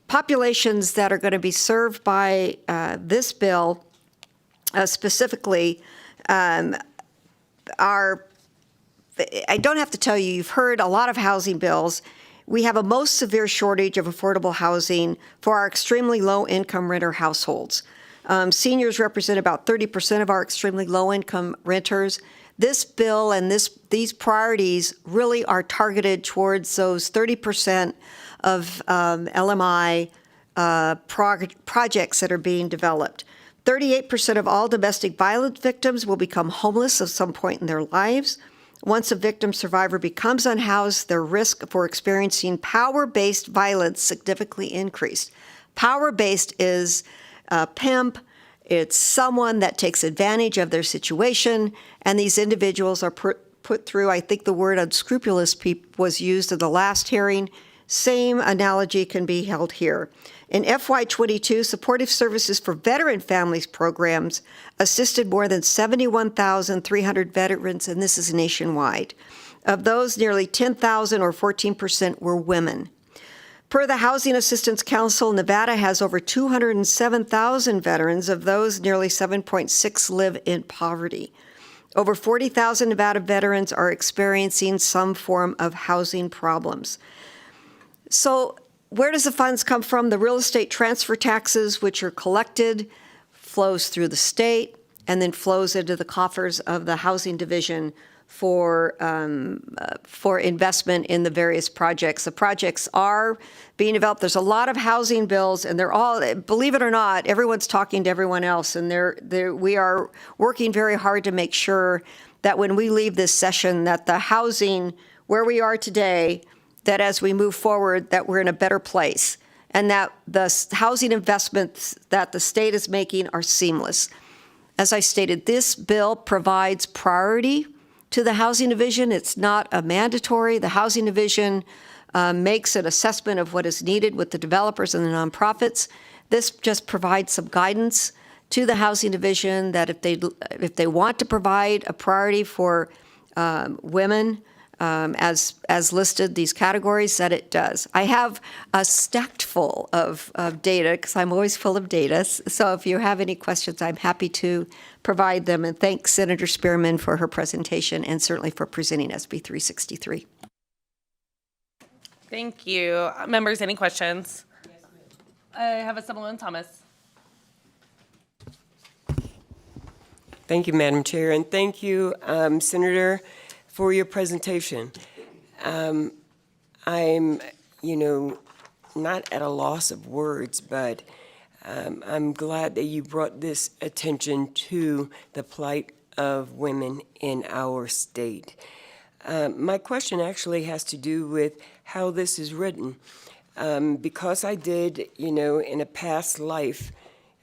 populations that are going to be served by this bill specifically are, I don't have to tell you, you've heard a lot of housing bills. We have a most severe shortage of affordable housing for our extremely low-income renter households. Seniors represent about 30% of our extremely low-income renters. This bill and these priorities really are targeted towards those 30% of LMI projects that are being developed. 38% of all domestic violence victims will become homeless at some point in their lives. Once a victim survivor becomes unhoused, their risk for experiencing power-based violence significantly increased. Power-based is a pimp. It's someone that takes advantage of their situation, and these individuals are put through, I think the word unscrupulous was used in the last hearing. Same analogy can be held here. In FY22, supportive services for veteran families programs assisted more than 71,300 veterans, and this is nationwide. Of those, nearly 10,000 or 14% were women. Per the Housing Assistance Council, Nevada has over 207,000 veterans. Of those, nearly 7.6 live in poverty. Over 40,000 Nevada veterans are experiencing some form of housing problems. So where does the funds come from? The real estate transfer taxes, which are collected, flows through the state and then flows into the coffers of the Housing Division for investment in the various projects. The projects are being developed. There's a lot of housing bills, and they're all, believe it or not, everyone's talking to everyone else, and we are working very hard to make sure that when we leave this session, that the housing where we are today, that as we move forward, that we're in a better place, and that the housing investments that the state is making are seamless. As I stated, this bill provides priority to the Housing Division. It's not a mandatory. The Housing Division makes an assessment of what is needed with the developers and the nonprofits. This just provides some guidance to the Housing Division that if they want to provide a priority for women, as listed, these categories, that it does. I have a stack full of data because I'm always full of data. So if you have any questions, I'm happy to provide them. And thanks Senator Spearman for her presentation and certainly for presenting SB 363. Thank you. Members, any questions? I have Assemblyman Thomas. Thank you, Madam Chair, and thank you, Senator, for your presentation. I'm, not at a loss of words, but I'm glad that you brought this attention to the plight of women in our state. My question actually has to do with how this is written. Because I did, in a past life,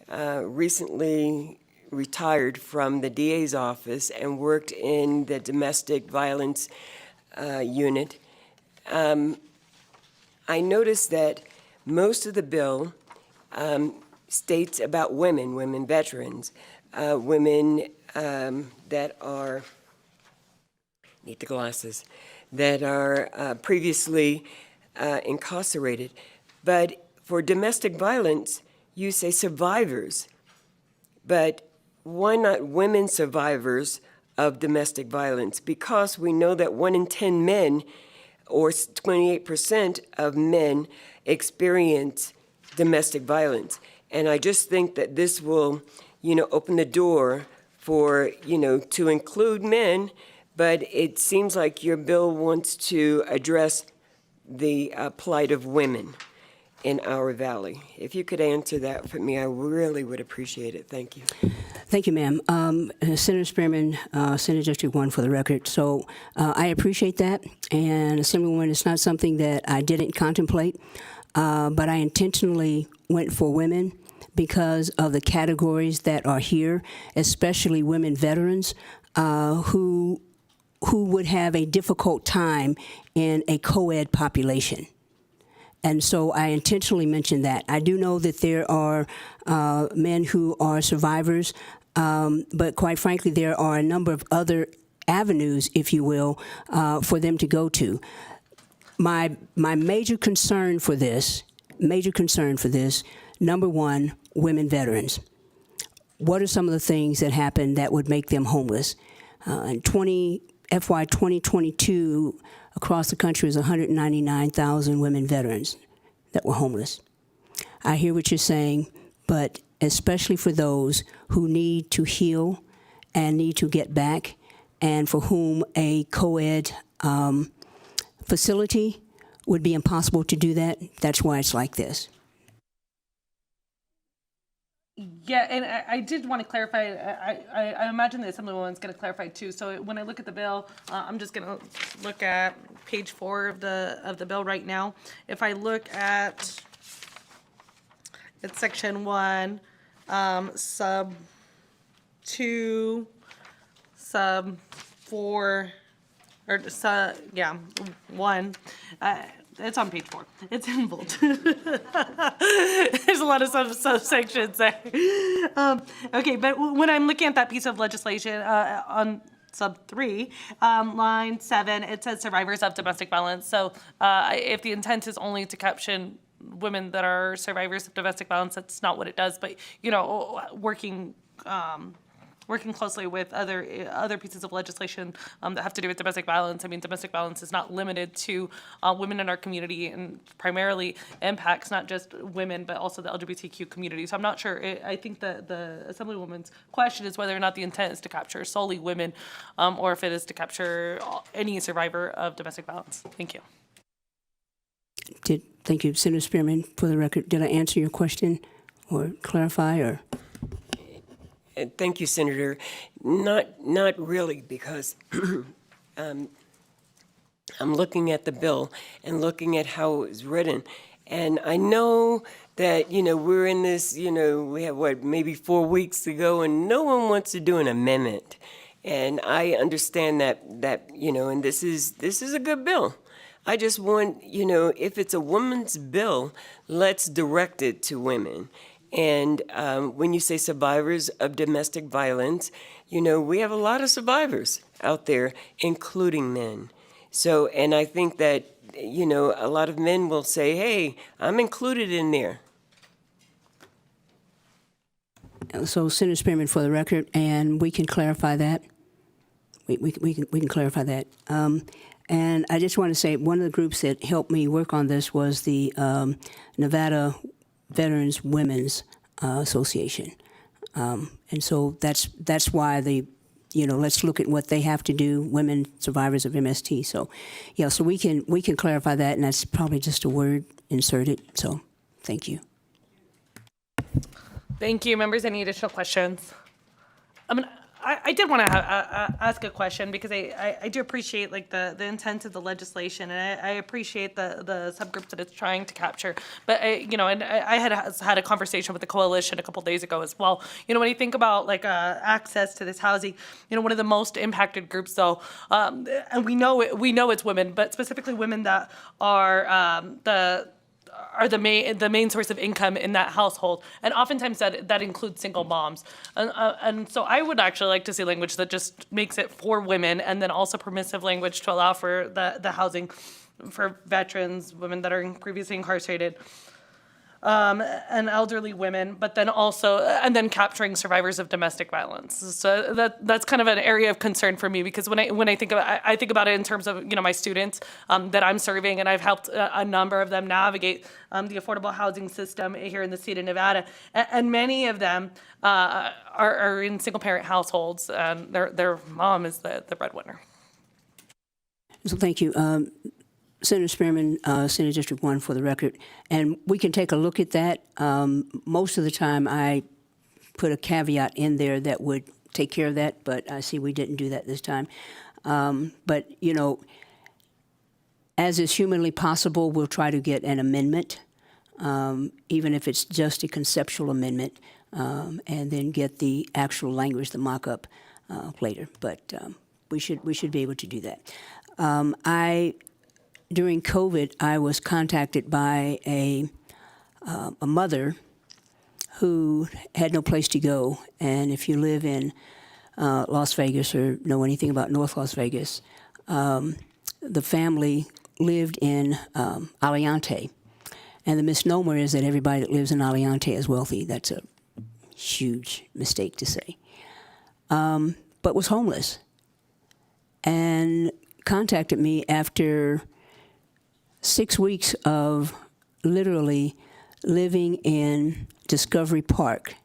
recently retired from the DA's office and worked in the domestic violence unit, I noticed that most of the bill states about women veterans, women that are, need the glasses, that are previously incarcerated. But for domestic violence, you say survivors. But why not women survivors of domestic violence? Because we know that 1 in 10 men, or 28% of men, experience domestic violence. And I just think that this will, open the door for, to include men, but it seems like your bill wants to address the plight of women in our valley. If you could answer that for me, I really would appreciate it. Thank you. Thank you, ma'am. Senator Spearman, Senate District 1 for the record. So I appreciate that. And Assemblywoman, it's not something that I didn't contemplate, but I intentionally went for women because of the categories that are here, especially women veterans who would have a difficult time in a co-ed population. And so I intentionally mentioned that. I do know that there are men who are survivors, but quite frankly, there are a number of other avenues, if you will, for them to go to. My major concern for this, number one, women veterans. What are some of the things that happen that would make them homeless? In FY 2022, across the country was 199,000 women veterans that were homeless. I hear what you're saying, but especially for those who need to heal and need to get back, and for whom a co-ed facility would be impossible to do that, that's why it's like this. Yeah, and I did want to clarify, I imagine the Assemblywoman's going to clarify too. So when I look at the bill, I'm just going to look at page 4 of the bill right now. If I look at, it's section 1, sub 2, sub 4, or sub, yeah, 1. It's on page 4. It's in bold. There's a lot of subsections there. Okay, but when I'm looking at that piece of legislation on sub 3, line 7, it says survivors of domestic violence. So if the intent is only to caption women that are survivors of domestic violence, that's not what it does. But, you know, working closely with other pieces of legislation that have to do with domestic violence. I mean, domestic violence is not limited to women in our community, and primarily impacts not just women, but also the LGBTQ community. So I'm not sure. I think the Assemblywoman's question is whether or not the intent is to capture solely women, or if it is to capture any survivor of domestic violence. Thank you. Thank you, Senator Spearman. For the record, did I answer your question or clarify or? Thank you, Senator. Not really, because I'm looking at the bill and looking at how it was written. And I know that, you know, we're in this, you know, we have, maybe 4 weeks to go, and no one wants to do an amendment. And I understand that you know, and this is a good bill. I just want, you know, if it's a woman's bill, let's direct it to women. And when you say survivors of domestic violence, you know, we have a lot of survivors out there, including men. So, and I think that, you know, a lot of men will say, hey, I'm included in there. So, Senator Spearman, for the record, and we can clarify that. We can clarify that. And I just want to say one of the groups that helped me work on this was the Nevada Veterans Women's Association, and so that's why let's look at what they have to do, women survivors of MST. So, yeah, so we can clarify that, and that's probably just a word inserted. So, thank you. Thank you, members. Any additional questions? I did want to ask a question, because I do appreciate like the intent of the legislation, and I appreciate the subgroups that it's trying to capture. But I had a conversation with the coalition a couple days ago as well. You know, when you think about like access to this housing, you know, one of the most impacted groups though, and we know it's women, but specifically women that are the main source of income in that household, and oftentimes that includes single moms, and so I would actually like to see language that just makes it for women, and then also permissive language to allow for the housing for veterans, women that are previously incarcerated, and elderly women, but then also, and then capturing survivors of domestic violence. So that's kind of an area of concern for me, because when I think about I think about it in terms of, you know, my students that I'm serving, and I've helped a number of them navigate the affordable housing system here in the state of Nevada, and many of them are in single parent households, and their mom is the breadwinner. So thank you. Senator Spearman, Senate District 1 for the record. And we can take a look at that. Most of the time I put a caveat in there that would take care of that, but I see we didn't do that this time. But, you know, as is humanly possible, we'll try to get an amendment, even if it's just a conceptual amendment, and then get the actual language, the mock-up, later. But we should be able to do that. During COVID, I was contacted by a mother who had no place to go. And if you live in Las Vegas or know anything about North Las Vegas, the family lived in Aliante. And the misnomer is that everybody that lives in Aliante is wealthy. That's a huge mistake to say. But was homeless and contacted me after 6 weeks of literally living in Discovery Park.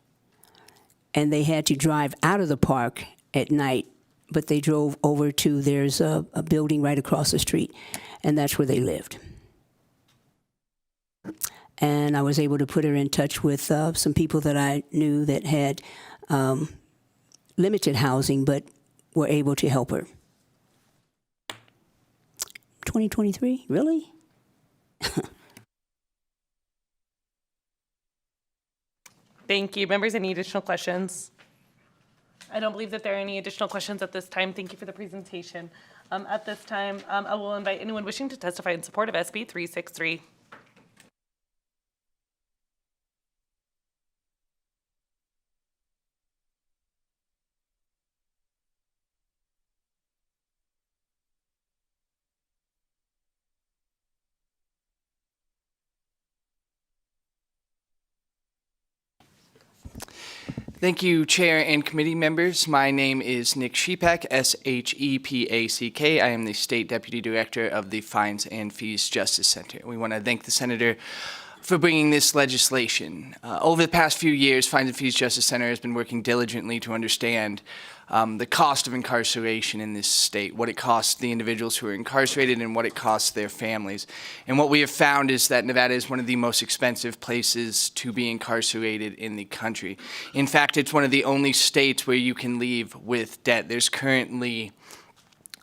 And they had to drive out of the park at night, but they drove over to, there's a building right across the street, and that's where they lived. And I was able to put her in touch with some people that I knew that had limited housing, but were able to help her. 2023, really? Thank you. Members, any additional questions? I don't believe that there are any additional questions at this time. Thank you for the presentation. At this time, I will invite anyone wishing to testify in support of SB 363. Thank you, Chair and committee members. My name is Nick Shepak, S-H-E-P-A-C-K. I am the State Deputy Director of the Fines and Fees Justice Center. We want to thank the Senator for bringing this legislation. Over the past few years, Fines and Fees Justice Center has been working diligently to understand the cost of incarceration in this state, what it costs the individuals who are incarcerated and what it costs their families. And what we have found is that Nevada is one of the most expensive places to be incarcerated in the country. In fact, it's one of the only states where you can leave with debt. There's currently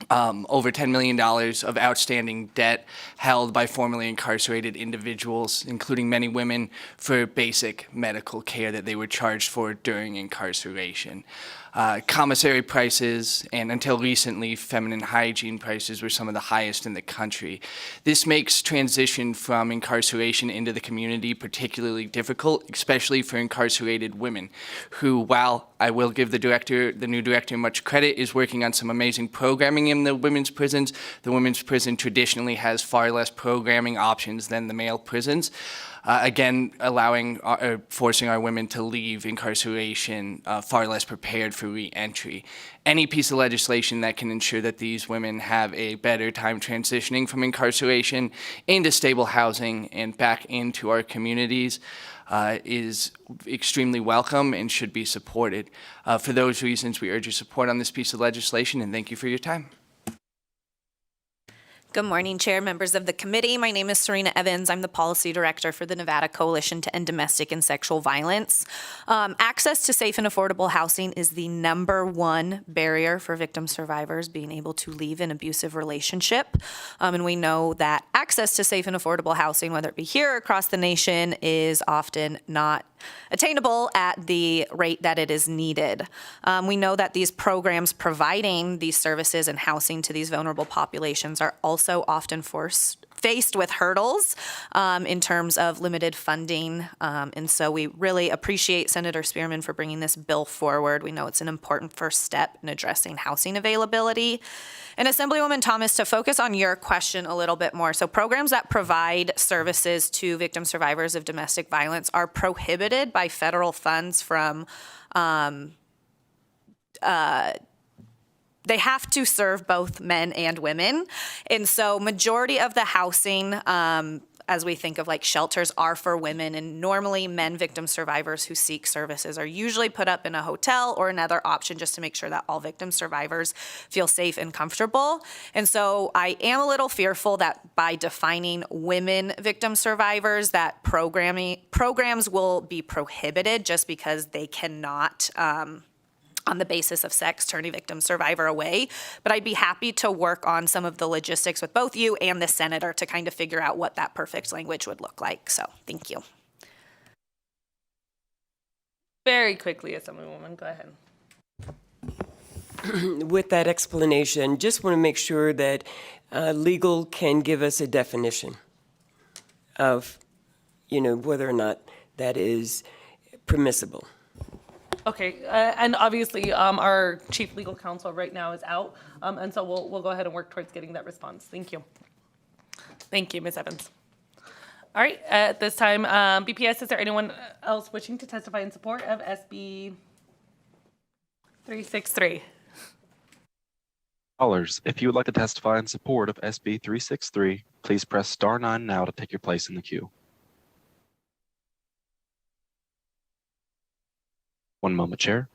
over $10 million of outstanding debt held by formerly incarcerated individuals, including many women, for basic medical care that they were charged for during incarceration. Commissary prices, and until recently, feminine hygiene prices were some of the highest in the country. This makes transition from incarceration into the community particularly difficult, especially for incarcerated women, who, while I will give the new director much credit, is working on some amazing programming in the women's prisons. The women's prison traditionally has far less programming options than the male prisons. Again, forcing our women to leave incarceration far less prepared for re-entry. Any piece of legislation that can ensure that these women have a better time transitioning from incarceration into stable housing and back into our communities is extremely welcome and should be supported. For those reasons, we urge your support on this piece of legislation, and thank you for your time. Good morning, Chair, members of the committee. My name is Serena Evans. I'm the Policy Director for the Nevada Coalition to End Domestic and Sexual Violence. Access to safe and affordable housing is the #1 barrier for victim survivors being able to leave an abusive relationship. And we know that access to safe and affordable housing, whether it be here or across the nation, is often not attainable at the rate that it is needed. We know that these programs providing these services and housing to these vulnerable populations are also often faced with hurdles in terms of limited funding. And so we really appreciate Senator Spearman for bringing this bill forward. We know it's an important first step in addressing housing availability. And Assemblywoman Thomas, to focus on your question a little bit more, so programs that provide services to victim survivors of domestic violence are prohibited by federal funds from they have to serve both men and women. And so majority of the housing as we think of like shelters are for women, and normally men victim survivors who seek services are usually put up in a hotel or another option just to make sure that all victim survivors feel safe and comfortable. And so I am a little fearful that by defining women victim survivors, that programs will be prohibited just because they cannot, on the basis of sex, turn a victim survivor away. But I'd be happy to work on some of the logistics with both you and the senator to kind of figure out what that perfect language would look like. So thank you. Very quickly, Assemblywoman, go ahead. With that explanation, just want to make sure that legal can give us a definition of, whether or not that is permissible. Okay, and obviously our chief legal counsel right now is out, and so we'll go ahead and work towards getting that response. Thank you. Thank you, Ms. Evans. All right, at this time, BPS, is there anyone else wishing to testify in support of SB 363? Callers, if you would like to testify in support of SB 363, please press star 9 now to take your place in the queue. One moment, Chair.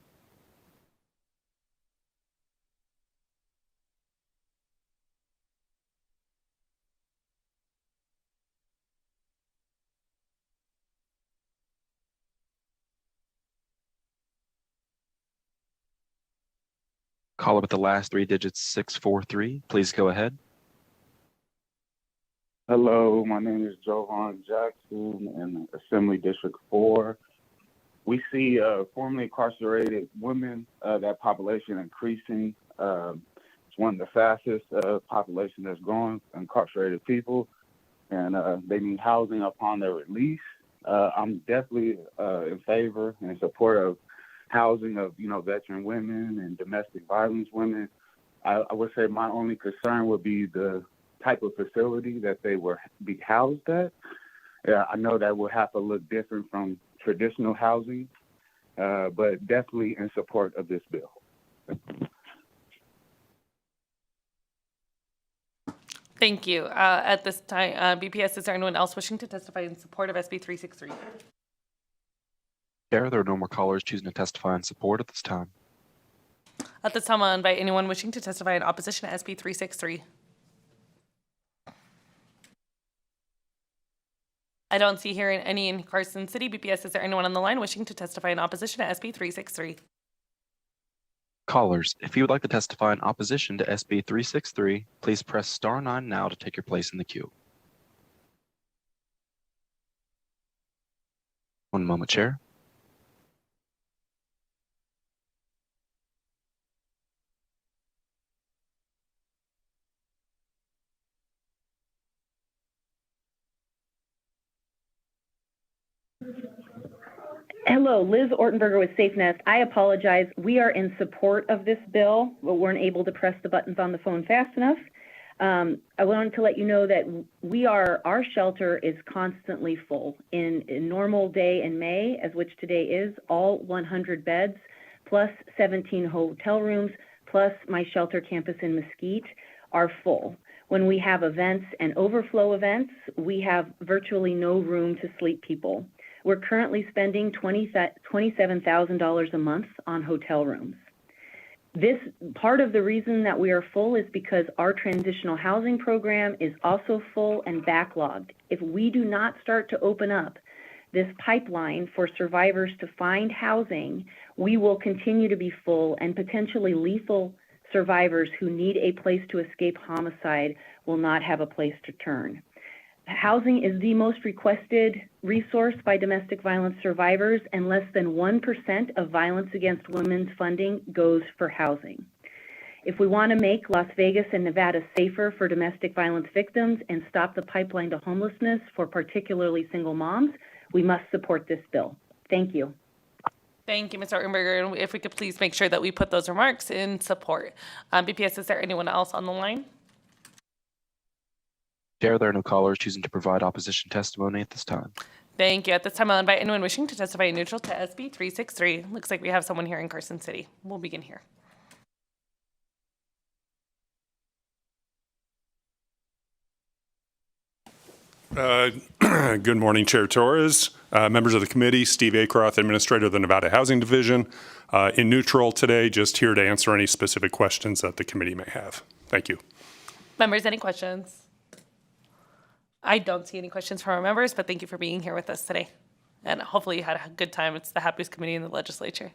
Caller with the last 3 digits, 643. Please go ahead. Hello, my name is Jovan Jackson in Assembly District 4. We see formerly incarcerated women, that population increasing. It's one of the fastest population that's growing, incarcerated people, and they need housing upon their release. I'm definitely in favor and in support of housing of, veteran women and domestic violence women. I would say my only concern would be the type of facility that they will be housed at. I know that will have to look different from traditional housing, but definitely in support of this bill. Thank you. At this time, BPS, is there anyone else wishing to testify in support of SB 363? Chair, there are no more callers choosing to testify in support at this time. At this time, I'll invite anyone wishing to testify in opposition to SB 363. I don't see here any in Carson City. BPS, is there anyone on the line wishing to testify in opposition to SB 363? Callers, if you would like to testify in opposition to SB 363, please press star 9 now to take your place in the queue. One moment, Chair. Hello, Liz Ortenberger with Safe Nest. I apologize. We are in support of this bill, but weren't able to press the buttons on the phone fast enough. I wanted to let you know that our shelter is constantly full. In normal day in May, as which today is, all 100 beds, plus 17 hotel rooms, plus my shelter campus in Mesquite are full. When we have events and overflow events, we have virtually no room to sleep people. We're currently spending $27,000 a month on hotel rooms. This part of the reason that we are full is because our transitional housing program is also full and backlogged. If we do not start to open up this pipeline for survivors to find housing, we will continue to be full, and potentially lethal survivors who need a place to escape homicide will not have a place to turn. Housing is the most requested resource by domestic violence survivors, and less than 1% of violence against women's funding goes for housing. If we want to make Las Vegas and Nevada safer for domestic violence victims and stop the pipeline to homelessness for particularly single moms, we must support this bill. Thank you. Thank you, Ms. Ortenberger. And if we could please make sure that we put those remarks in support. BPS, is there anyone else on the line? Chair, there are no callers choosing to provide opposition testimony at this time. Thank you. At this time, I'll invite anyone wishing to testify neutral to SB 363. Looks like we have someone here in Carson City. We'll begin here. Good morning, Chair Torres, members of the committee, Steve Acroth, Administrator of the Nevada Housing Division. In neutral today, just here to answer any specific questions that the committee may have. Thank you. Members, any questions? I don't see any questions from our members, but thank you for being here with us today. And hopefully you had a good time. It's the happiest committee in the legislature.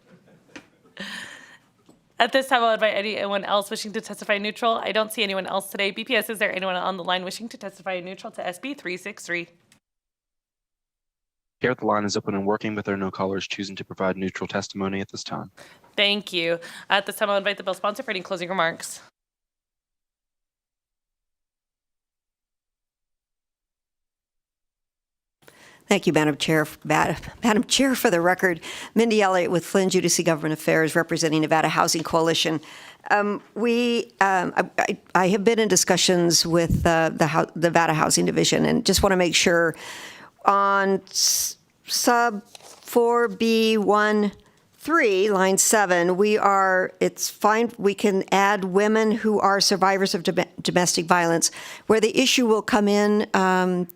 At this time, I'll invite anyone else wishing to testify in neutral. I don't see anyone else today. BPS, is there anyone on the line wishing to testify in neutral to SB 363? Chair, the line is open and working, but there are no callers choosing to provide neutral testimony at this time. Thank you. At this time, I'll invite the bill sponsor for any closing remarks. Thank you, Madam Chair. Madam Chair, for the record, Mindy Elliott with Flynn Judici Government Affairs, representing Nevada Housing Coalition. I have been in discussions with the Nevada Housing Division, and just want to make sure on sub 4B13, line 7, it's fine, we can add women who are survivors of domestic violence. Where the issue will come in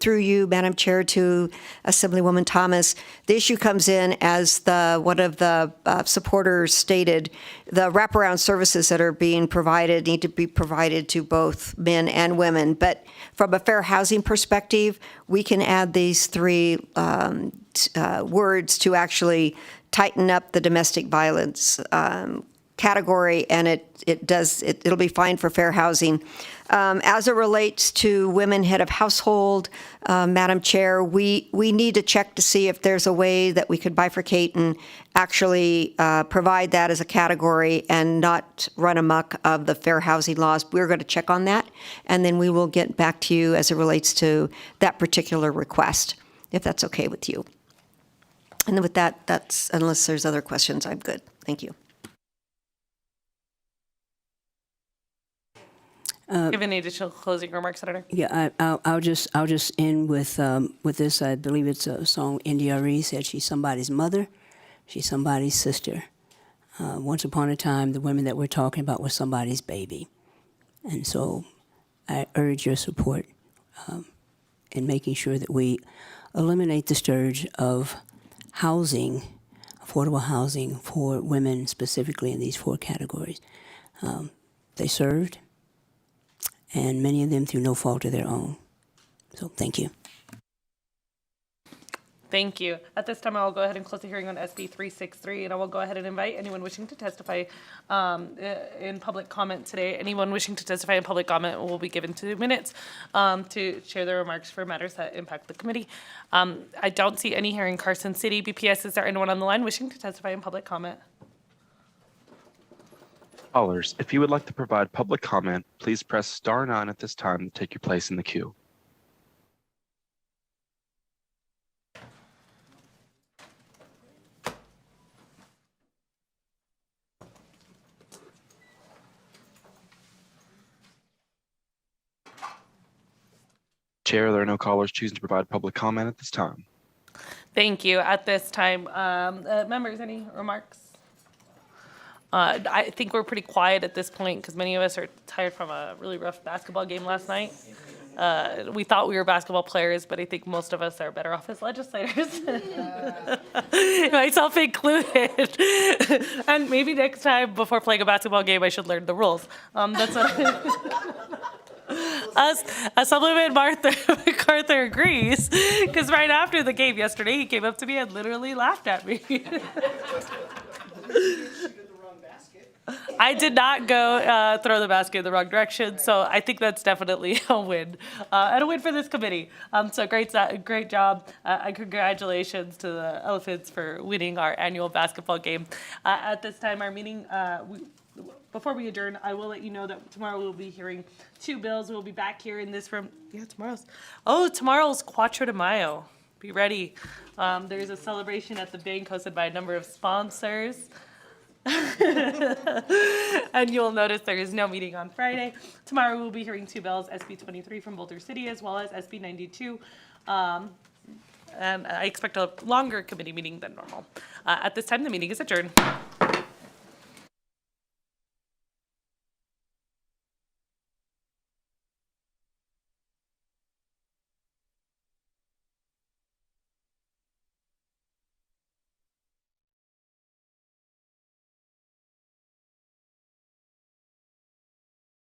through you, Madam Chair, to Assemblywoman Thomas, the issue comes in as one of the supporters stated, the wraparound services that are being provided need to be provided to both men and women. But from a fair housing perspective, we can add these three words to actually tighten up the domestic violence category, and it'll be fine for fair housing. As it relates to women head of household, Madam Chair, we need to check to see if there's a way that we could bifurcate and actually provide that as a category and not run amok of the fair housing laws. We're going to check on that, and then we will get back to you as it relates to that particular request, if that's okay with you. And then with that, unless there's other questions, I'm good. Thank you. Give any additional closing remarks, Senator? Yeah, I'll just end with this. I believe it's a song NDRE said, she's somebody's mother, she's somebody's sister. Once upon a time, the women that we're talking about were somebody's baby. And so I urge your support in making sure that we eliminate the scourge of housing, affordable housing for women specifically in these four categories. They served, and many of them through no fault of their own. So thank you. Thank you. At this time, I will go ahead and close the hearing on SB 363, and I will go ahead and invite anyone wishing to testify in public comment today. Anyone wishing to testify in public comment will be given 2 minutes to share their remarks for matters that impact the committee. I don't see any here in Carson City. BPS, is there anyone on the line wishing to testify in public comment? Callers, if you would like to provide public comment, please press star 9 at this time to take your place in the queue. Chair, there are no callers choosing to provide public comment at this time. Thank you. At this time, members, any remarks? I think we're pretty quiet at this point because many of us are tired from a really rough basketball game last night. We thought we were basketball players, but I think most of us are better off as legislators, myself included. And maybe next time before playing a basketball game, I should learn the rules. That's what Assemblyman MacArthur agrees, because right after the game yesterday, he came up to me and literally laughed at me. I did not go throw the basket in the wrong direction, so I think that's definitely a win, and a win for this committee. So great job, and congratulations to the Elephants for winning our annual basketball game. At this time, our meeting, before we adjourn, I will let you know that tomorrow we'll be hearing 2 bills. We'll be back here in this room. Yeah, tomorrow's Quattro de Mayo. Be ready. There's a celebration at the bank hosted by a number of sponsors. And you'll notice there is no meeting on Friday. Tomorrow we'll be hearing 2 bills, SB 23 from Boulder City as well as SB 92. And I expect a longer committee meeting than normal. At this time, the meeting is adjourned.